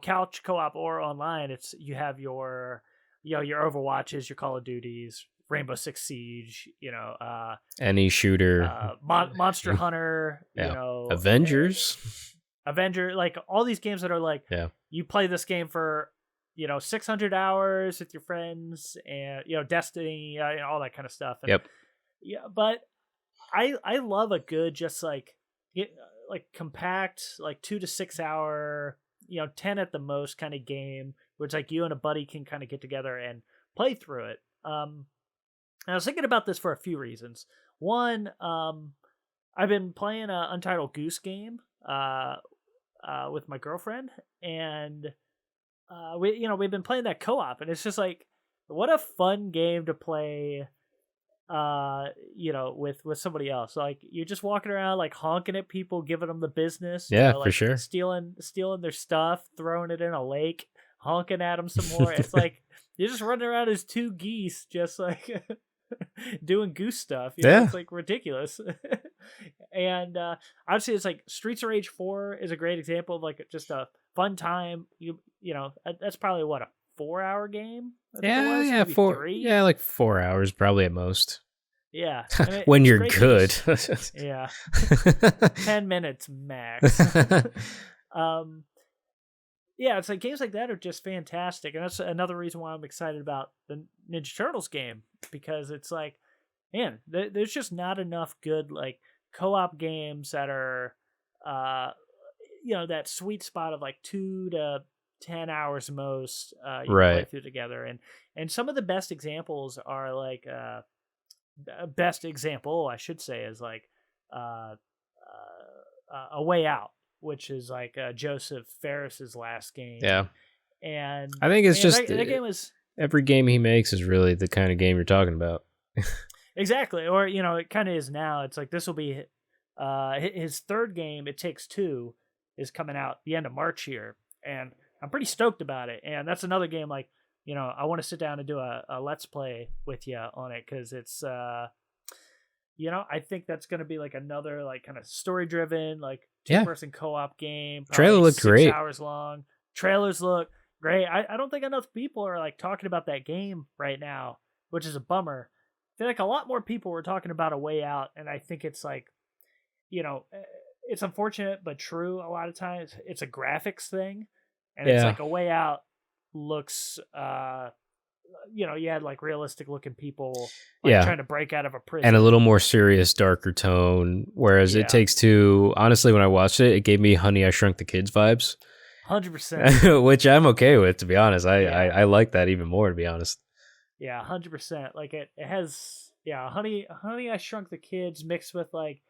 couch co-op or online. It's you have your Overwatches, your Call of Duties, Rainbow Six Siege, any shooter, Monster Hunter, Avengers, like all these games that are like, you play this game for 600 hours with your friends, and Destiny, all that kind of stuff. And, yeah, but I love a good just like compact, like 2 to 6 hour, 10 at the most kind of game, where it's like you and a buddy can kind of get together and play through it. I was thinking about this for a few reasons. One, I've been playing an Untitled Goose Game with my girlfriend, and we've been playing that co-op, and it's just like, what a fun game to play with somebody else. Like, you're just walking around like honking at people, giving them the business. For sure. Stealing their stuff, throwing it in a lake, honking at them some more. It's like you're just running around as 2 geese, just like doing goose stuff. It's like ridiculous. And obviously, it's like Streets of Rage 4 is a great example of like just a fun time. That's probably what, a 4-hour game. Yeah, 4. 3? Yeah, like 4 hours probably at most. Yeah, when you're good. Yeah, 10 minutes max. Yeah, it's like games like that are just fantastic, and that's another reason why I'm excited about the Ninja Turtles game, because it's like, man, there's just not enough good like co-op games that are, that sweet spot of like 2 to 10 hours most you can play Right. through together. And some of the best examples are like best example I should say is like uh, A Way Out, which is like Joseph Ferris's last game. Yeah. And I think it's man, just that game was every game he makes is really the kind of game you're talking about. exactly, or it kind of is now. It's like this will be his third game. It Takes Two is coming out the end of March here, and I'm pretty stoked about it. And that's another game like I want to sit down and do a let's play with you on it because it's I think that's going to be like another like kind of story driven like 2-person co-op game. Trailer like looked 6 great. hours long. Trailers look great. I don't think enough people are like talking about that game right now, which is a bummer. I feel like a lot more people were talking about A Way Out, and I think it's like, it's unfortunate but true. A lot of times, it's a graphics thing, and it's like A Way Out looks, you had like realistic looking people, like trying to break out of a prison, and a little more serious, darker tone. Whereas It Takes Two, honestly, when I watched it, it gave me Honey I Shrunk the Kids vibes. 100%, which I'm okay with, to be honest. I like that even more, to be honest. Yeah, 100%. Like it has, Honey I Shrunk the Kids mixed with like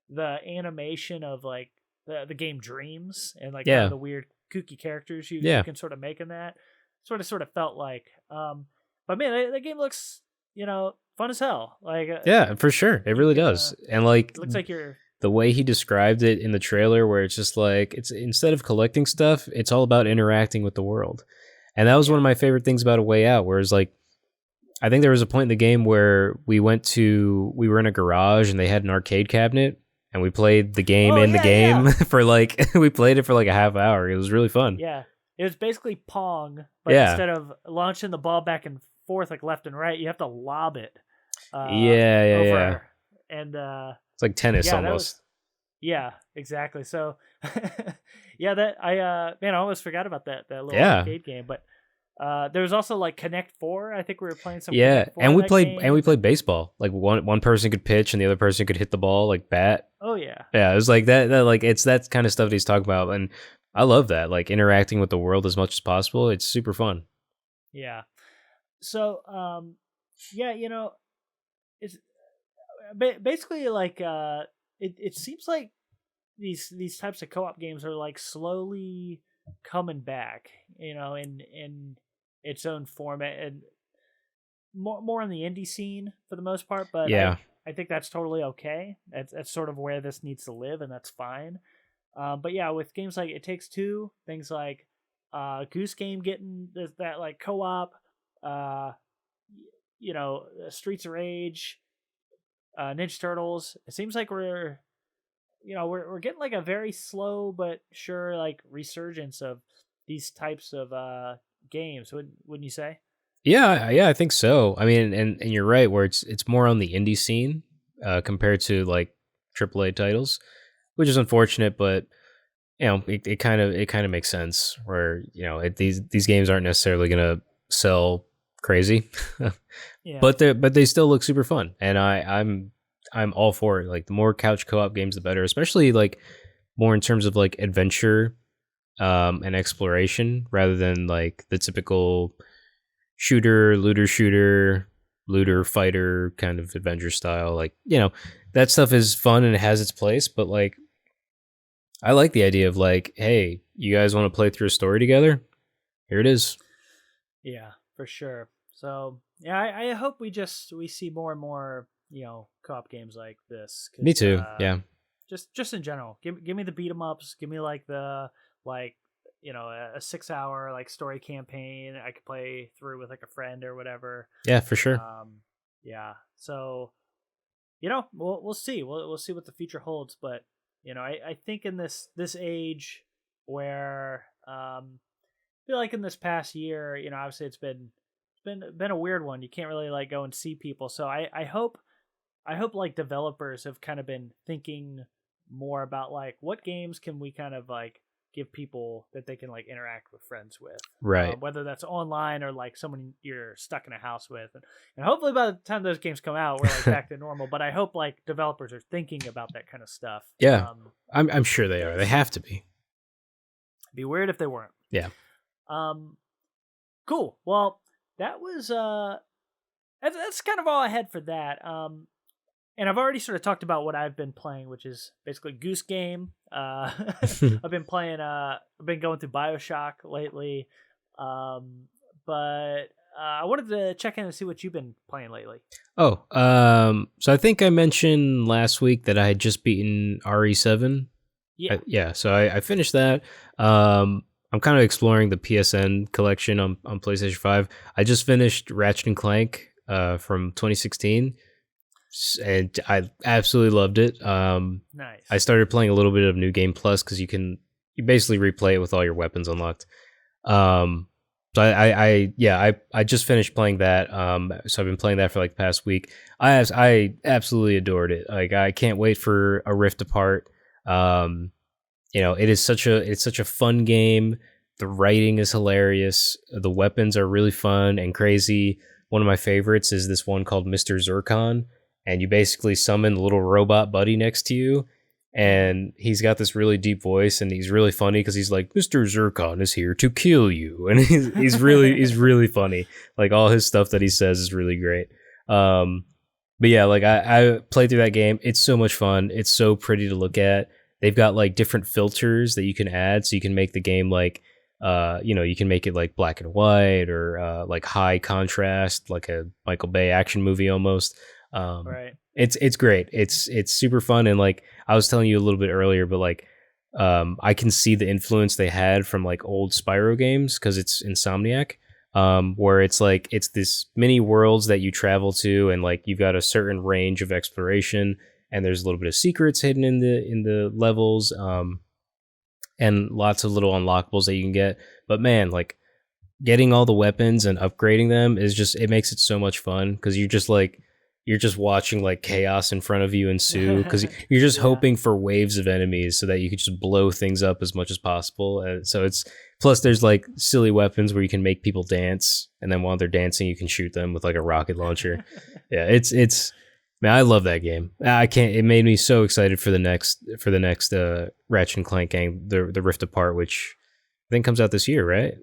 the animation of like the game Dreams and like kind of the weird kooky characters you can sort of make in that. Sort of felt like, but man, the game looks fun as hell. Like yeah, for sure, it really does. And like, it looks like you're. The way he described it in the trailer, where it's just like, it's instead of collecting stuff, it's all about interacting with the world. And that was one of my favorite things about A Way Out, whereas like, I think there was a point in the game where we were in a garage and they had an arcade cabinet and we played the game the game for like, we played it for like a half hour. It was really fun. Yeah. It was basically Pong, but instead of launching the ball back and forth like left and right, you have to lob it. Over. And it's like tennis almost. Yeah, exactly. So, that I almost forgot about that little arcade game. But there was also like Connect 4. I think we were playing some. Connect 4 and we played baseball. Like one person could pitch and the other person could hit the ball like bat. Oh yeah. Yeah, it was like that like it's that kind of stuff that he's talking about, and I love that. Like interacting with the world as much as possible. It's super fun. Yeah. So it's basically like it seems like these types of co-op games are like slowly coming back, in its own format and more on the indie scene for the most part. But I think that's totally okay. That's sort of where this needs to live, and that's fine. But yeah, with games like It Takes Two, things like Goose Game getting that like co-op, Streets of Rage, Ninja Turtles. It seems like we're getting like a very slow but sure like resurgence of these types of games. Wouldn't you say? Yeah, I think so. I mean, and you're right, where it's more on the indie scene compared to like AAA titles, which is unfortunate, but it kind of makes sense. Where these games aren't necessarily gonna sell crazy, but they still look super fun, and I'm all for it. Like the more couch co-op games, the better, especially like more in terms of like adventure and exploration rather than like the typical looter fighter kind of adventure style. Like, that stuff is fun and it has its place, but like I like the idea of like, hey, you guys want to play through a story together? Here it is. Yeah, for sure. So yeah, I hope we see more and more co-op games like this. Me too. Yeah. Just in general, give me the beat 'em ups. Give me like the a 6-hour like story campaign I could play through with like a friend or whatever. Yeah, for sure. Yeah. So we'll see. We'll see what the future holds. But I think in this age where I feel like in this past year, obviously it's been a weird one. You can't really like go and see people. So I hope like developers have kind of been thinking more about like what games can we kind of like give people that they can like interact with friends with, right? Whether that's online or like someone you're stuck in a house with, and hopefully by the time those games come out, we're like back to normal. But I hope like developers are thinking about that kind of stuff. Yeah, I'm sure they are. They have to be. It'd be weird if they weren't. Yeah. Cool. Well, that was that's kind of all I had for that. And I've already sort of talked about what I've been playing, which is basically Goose Game. I've been playing. I've been going through BioShock lately, but I wanted to check in and see what you've been playing lately. Oh, so I think I mentioned last week that I had just beaten RE7. Yeah. So I finished that. I'm kind of exploring the PSN collection on PlayStation 5. I just finished Ratchet and Clank from 2016. And I absolutely loved it. Nice. I started playing a little bit of New Game Plus because you basically replay it with all your weapons unlocked. So I just finished playing that. So I've been playing that for like the past week. I absolutely adored it. Like I can't wait for a Rift Apart. It's such a fun game. The writing is hilarious. The weapons are really fun and crazy. One of my favorites is this one called Mr. Zircon. And you basically summon the little robot buddy next to you, and he's got this really deep voice, and he's really funny because he's like, "Mr. Zircon is here to kill you," and he's really funny. Like all his stuff that he says is really great. But yeah, like I played through that game. It's so much fun. It's so pretty to look at. They've got like different filters that you can add, so you can make the game like, you can make it like black and white or like high contrast, like a Michael Bay action movie almost. Right. It's great. It's super fun, and like I was telling you a little bit earlier, but like I can see the influence they had from like old Spyro games because it's Insomniac, where it's like it's this mini worlds that you travel to, and like you've got a certain range of exploration, and there's a little bit of secrets hidden in the levels, and lots of little unlockables that you can get. But man, like getting all the weapons and upgrading them it makes it so much fun because you're just watching like chaos in front of you ensue because you're just hoping for waves of enemies so that you can just blow things up as much as possible. And so plus there's like silly weapons where you can make people dance, and then while they're dancing, you can shoot them with like a rocket launcher. Yeah, it's man, I love that game. It made me so excited for the next Ratchet and Clank game, the Rift Apart, which I think comes out this year, right?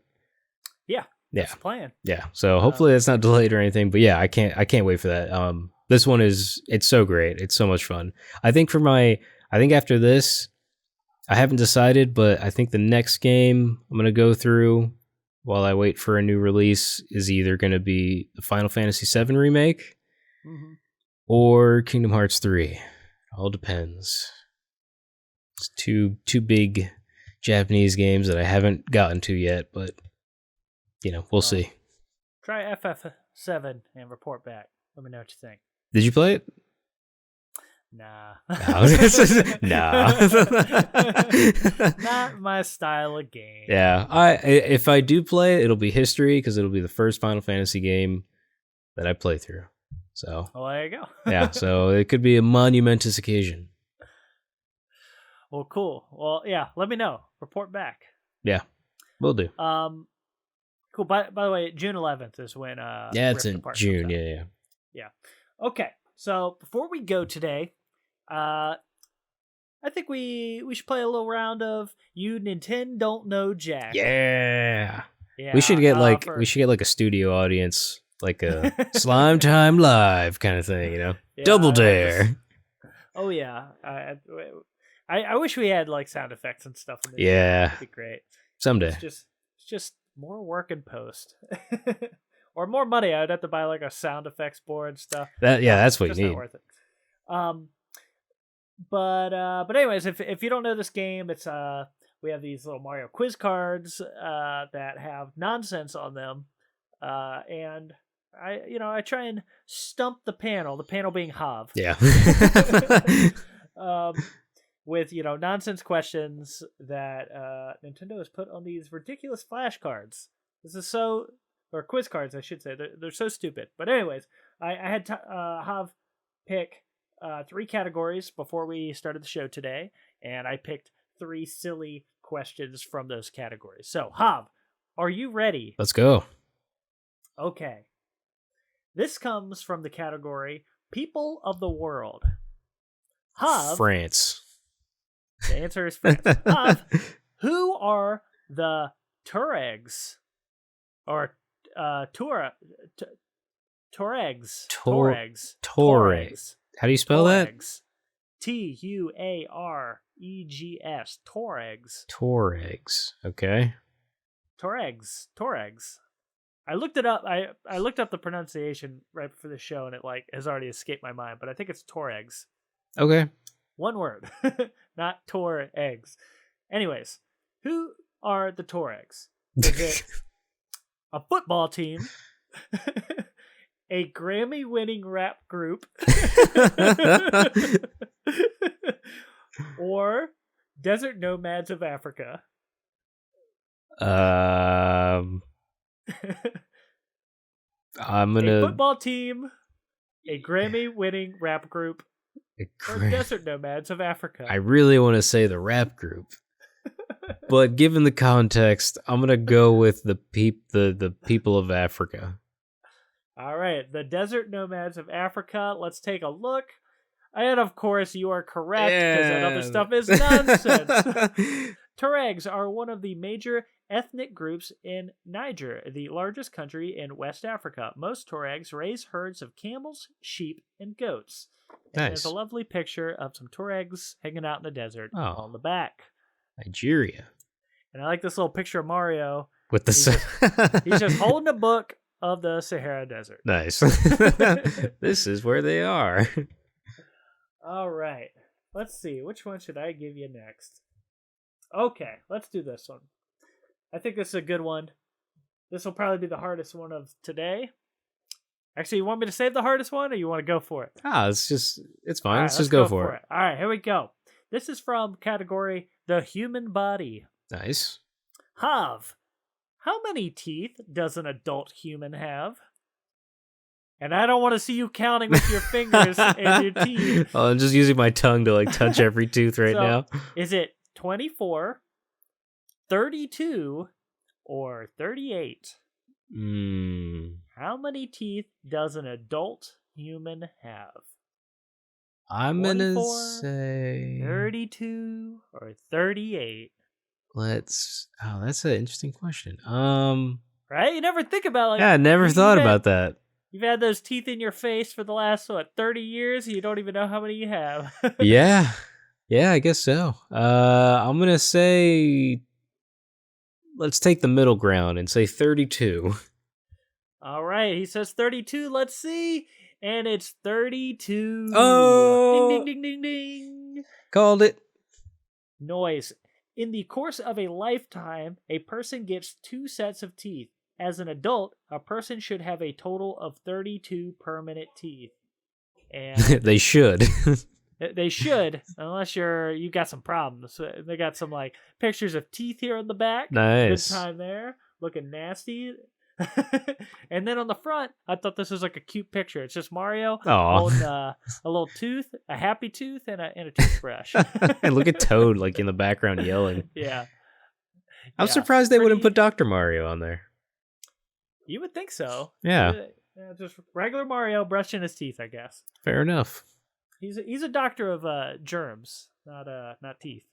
Yeah. That's the plan. Yeah. So hopefully that's not delayed or anything, but yeah, I can't wait for that. This one it's so great. It's so much fun. I think after this, I haven't decided, but I think the next game I'm going to go through while I wait for a new release is either going to be the Final Fantasy VII remake or Kingdom Hearts 3. It all depends. It's two big Japanese games that I haven't gotten to yet, but we'll see. Try FF7 and report back. Let me know what you think. Did you play it? Nah. Nah. Not my style of game. Yeah. If I do play it, it'll be history because it'll be the first Final Fantasy game that I play through. So. Well, there you go. Yeah. So it could be a monumentous occasion. Well, cool. Well, yeah. Let me know. Report back. Yeah. Will do. Cool. By the way, June 11th is when yeah, it's in June. Yeah. Okay. So before we go today, I think we should play a little round of You NintenDON'T Know Jack. Yeah. We should get like a studio audience, like a Slime Time Live kind of thing, Yeah, Double Dare. Oh yeah. I wish we had like sound effects and stuff in this. Yeah. That'd be great. Someday. It's just more work in post. Or more money. I'd have to buy like a sound effects board and stuff. That's what you need. Not worth it. But anyways, if you don't know this game, it's we have these little Mario quiz cards that have nonsense on them, and I try and stump the panel being Hav. Yeah. With nonsense questions that Nintendo has put on these ridiculous flashcards. Or quiz cards, I should say. They're so stupid. But anyways, I had Hav pick 3 categories before we started the show today, and I picked 3 silly questions from those categories. So, Hav, are you ready? Let's go. Okay. This comes from the category People of the World. Hav. France. The answer is France. Hav, who are the Tuaregs, or Tuaregs. How do you spell that? Tuaregs. Tuaregs. Okay. Tuaregs. I looked it up. I looked up the pronunciation right before the show, and it has already escaped my mind. But I think it's Tuaregs. Okay. One word, not Tuaregs. Anyways, who are the Tuaregs? Is it a football team? A Grammy-winning rap group? Or desert nomads of Africa? I'm gonna... A football team, a Grammy-winning rap group, or desert nomads of Africa. I really want to say the rap group, but given the context, I'm gonna go with the people of Africa. All right, the desert nomads of Africa. Let's take a look. And of course, you are correct, because that other stuff is nonsense. Tuaregs are one of the major ethnic groups in Niger, the largest country in West Africa. Most Tuaregs raise herds of camels, sheep, and goats. And Nice. There's a lovely picture of some Tuaregs hanging out in the desert on the back. Nigeria. And I like this little picture of Mario. With the he's just holding a book of the Sahara Desert. Nice. This is where they are. All right. Let's see. Which one should I give you next? Okay, let's do this one. I think this is a good one. This will probably be the hardest one of today. Actually, you want me to save the hardest one, or you want to go for it? It's fine. Right, let's just go for it. All right, here we go. This is from category The Human Body. Nice. Hav, how many teeth does an adult human have? And I don't want to see you counting with your fingers and your teeth. Oh, I'm just using my tongue to touch every tooth right now. Is it 24, 32, or 38? How many teeth does an adult human have? I'm gonna say 32 or 38. That's an interesting question. Right? You never think about I never thought about that. You've had those teeth in your face for the last 30 years, and you don't even know how many you have. Yeah, I guess so. I'm gonna say, let's take the middle ground and say 32. All right, he says 32. Let's see, and it's 32. Oh, ding ding ding ding ding! Called it. Noise. In the course of a lifetime, a person gets 2 sets of teeth. As an adult, a person should have a total of 32 permanent teeth. And they should. They should, unless you got some problems. They got some pictures of teeth here on the back. Nice. Good time there. Looking nasty. And then on the front, I thought this was a cute picture. It's just Mario holding a little tooth, a happy tooth, and a toothbrush. And look at Toad in the background yelling. Yeah. I'm surprised they wouldn't put Dr. Mario on there. You would think so. Yeah. Just regular Mario brushing his teeth, I guess. Fair enough. He's a doctor of germs, not teeth.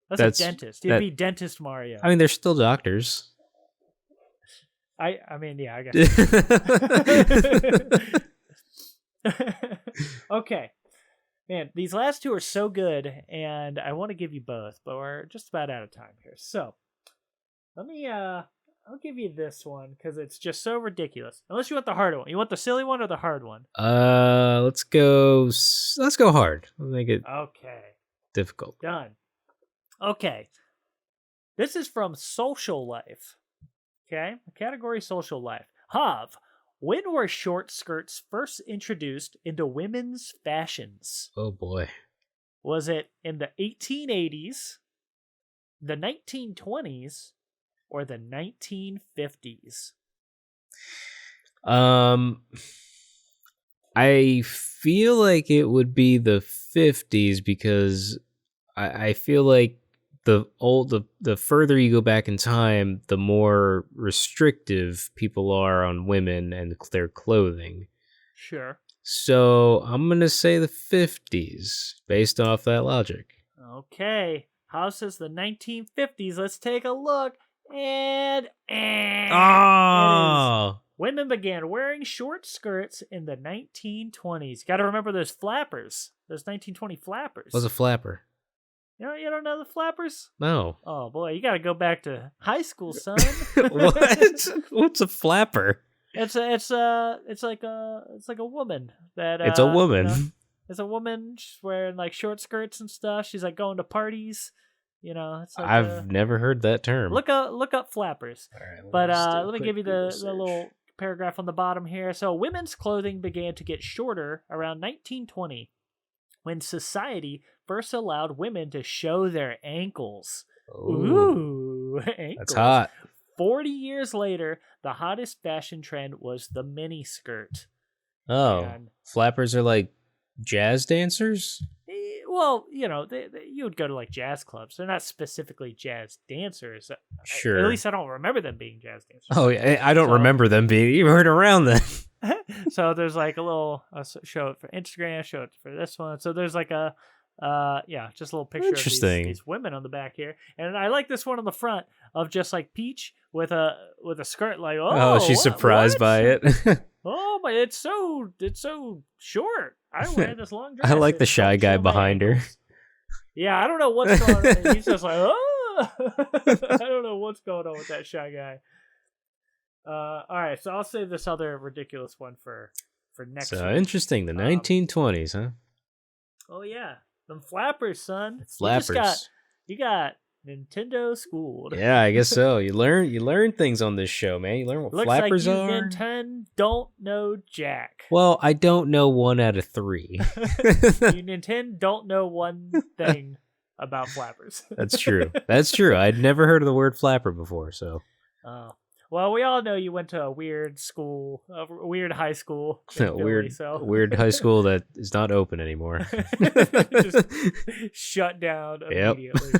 That's a dentist. He'd be Dentist Mario. I mean, they're still doctors. I mean, yeah, I guess. Okay. Man, these last two are so good, and I want to give you both, but we're just about out of time here. So, let me, I'll give you this one, because it's just so ridiculous. Unless you want the harder one. You want the silly one or the hard one? Let's go hard. Let's make it difficult. Done. Okay. This is from Social Life. Okay? Category Social Life. Hav, when were short skirts first introduced into women's fashions? Oh boy. Was it in the 1880s, the 1920s, or the 1950s? I feel like it would be the 50s, because I feel like the further you go back in time, the more restrictive people are on women and their clothing. Sure. So I'm gonna say the 50s, based off that logic. Okay. How says the 1950s? Let's take a look. And Oh! Women began wearing short skirts in the 1920s. Got to remember those flappers. Those 1920 flappers. What's a flapper? You don't know the flappers? No. Oh boy, you got to go back to high school, son. What? What's a flapper? It's like a woman that. It's a woman. It's a woman. She's wearing like short skirts and stuff. She's like going to parties. It's like I've never heard that term. Look up flappers. All right, but let me give you the little paragraph on the bottom here. So women's clothing began to get shorter around 1920, when society first allowed women to show their ankles. Ooh, ankles. That's hot. 40 years later, the hottest fashion trend was the mini skirt. Oh, and flappers are like jazz dancers? Well, you would go to like jazz clubs. They're not specifically jazz dancers. Sure. At least I don't remember them being jazz dancers. Oh, yeah. I don't remember them being. You weren't around then. So there's like a little show it for Instagram, show it for this one. So there's like just a little picture of these women on the back here. And I like this one on the front of just like Peach with a skirt like, she's surprised by it. Oh, but it's so short. I wear this long dress. I like the shy guy behind her. Yeah, I don't know what's going on. He's just like, oh. I don't know what's going on with that shy guy. All right, so I'll save this other ridiculous one for next week. Interesting, the 1920s, huh? Oh yeah, them flappers, son. Flappers. You got Nintendo schooled. Yeah, I guess so. You learn things on this show, man. You learn what flappers like are. You NintenDO'N't Know Jack. Well, I don't know 1 out of 3. You NintenDO'N't know one thing about flappers. That's true. That's true. I'd never heard of the word flapper before, so. Well, we all know you went to a weird school, a weird high school. Weird high school that is not open anymore. Just shut down immediately.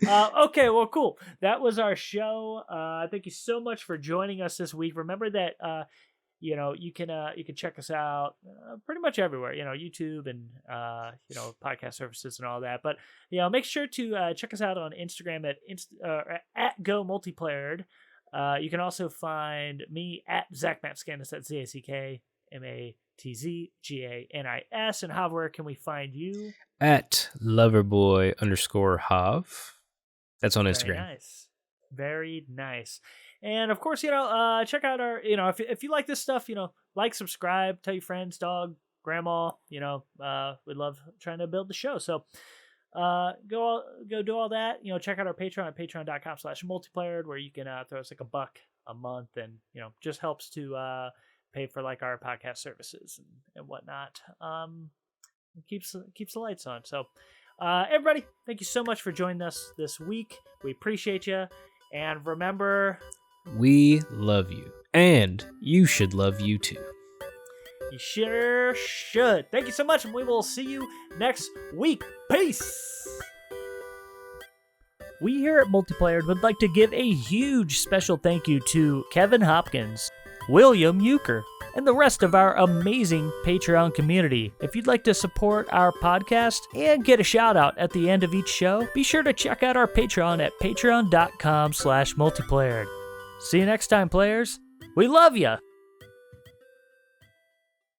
Yep. Okay, well, cool. That was our show. Thank you so much for joining us this week. Remember that you can check us out pretty much everywhere. YouTube and podcast services and all that. But make sure to check us out on Instagram at Go Multiplayered. You can also find me at ZachMatzGanis, that's ZACKMATZGANIS. And Hav, where can we find you? At Loverboy_Hav. That's on Instagram. Very nice. Very nice. And of course, check out our, if you like this stuff, like, subscribe, tell your friends, dog, grandma, we love trying to build the show. So, go do all that. Check out our Patreon at patreon.com/multiplayered, where you can throw us like $1 a month, and just helps to pay for like our podcast services and whatnot. Keeps the lights on. So everybody, thank you so much for joining us this week. We appreciate you, and remember, we love you, and you should love you too. You sure should. Thank you so much, and we will see you next week. Peace! We here at Multiplayered would like to give a huge special thank you to Kevin Hopkins, William Euchre, and the rest of our amazing Patreon community. If you'd like to support our podcast and get a shout out at the end of each show, be sure to check out our Patreon at patreon.com/multiplayered. See you next time, players. We love ya!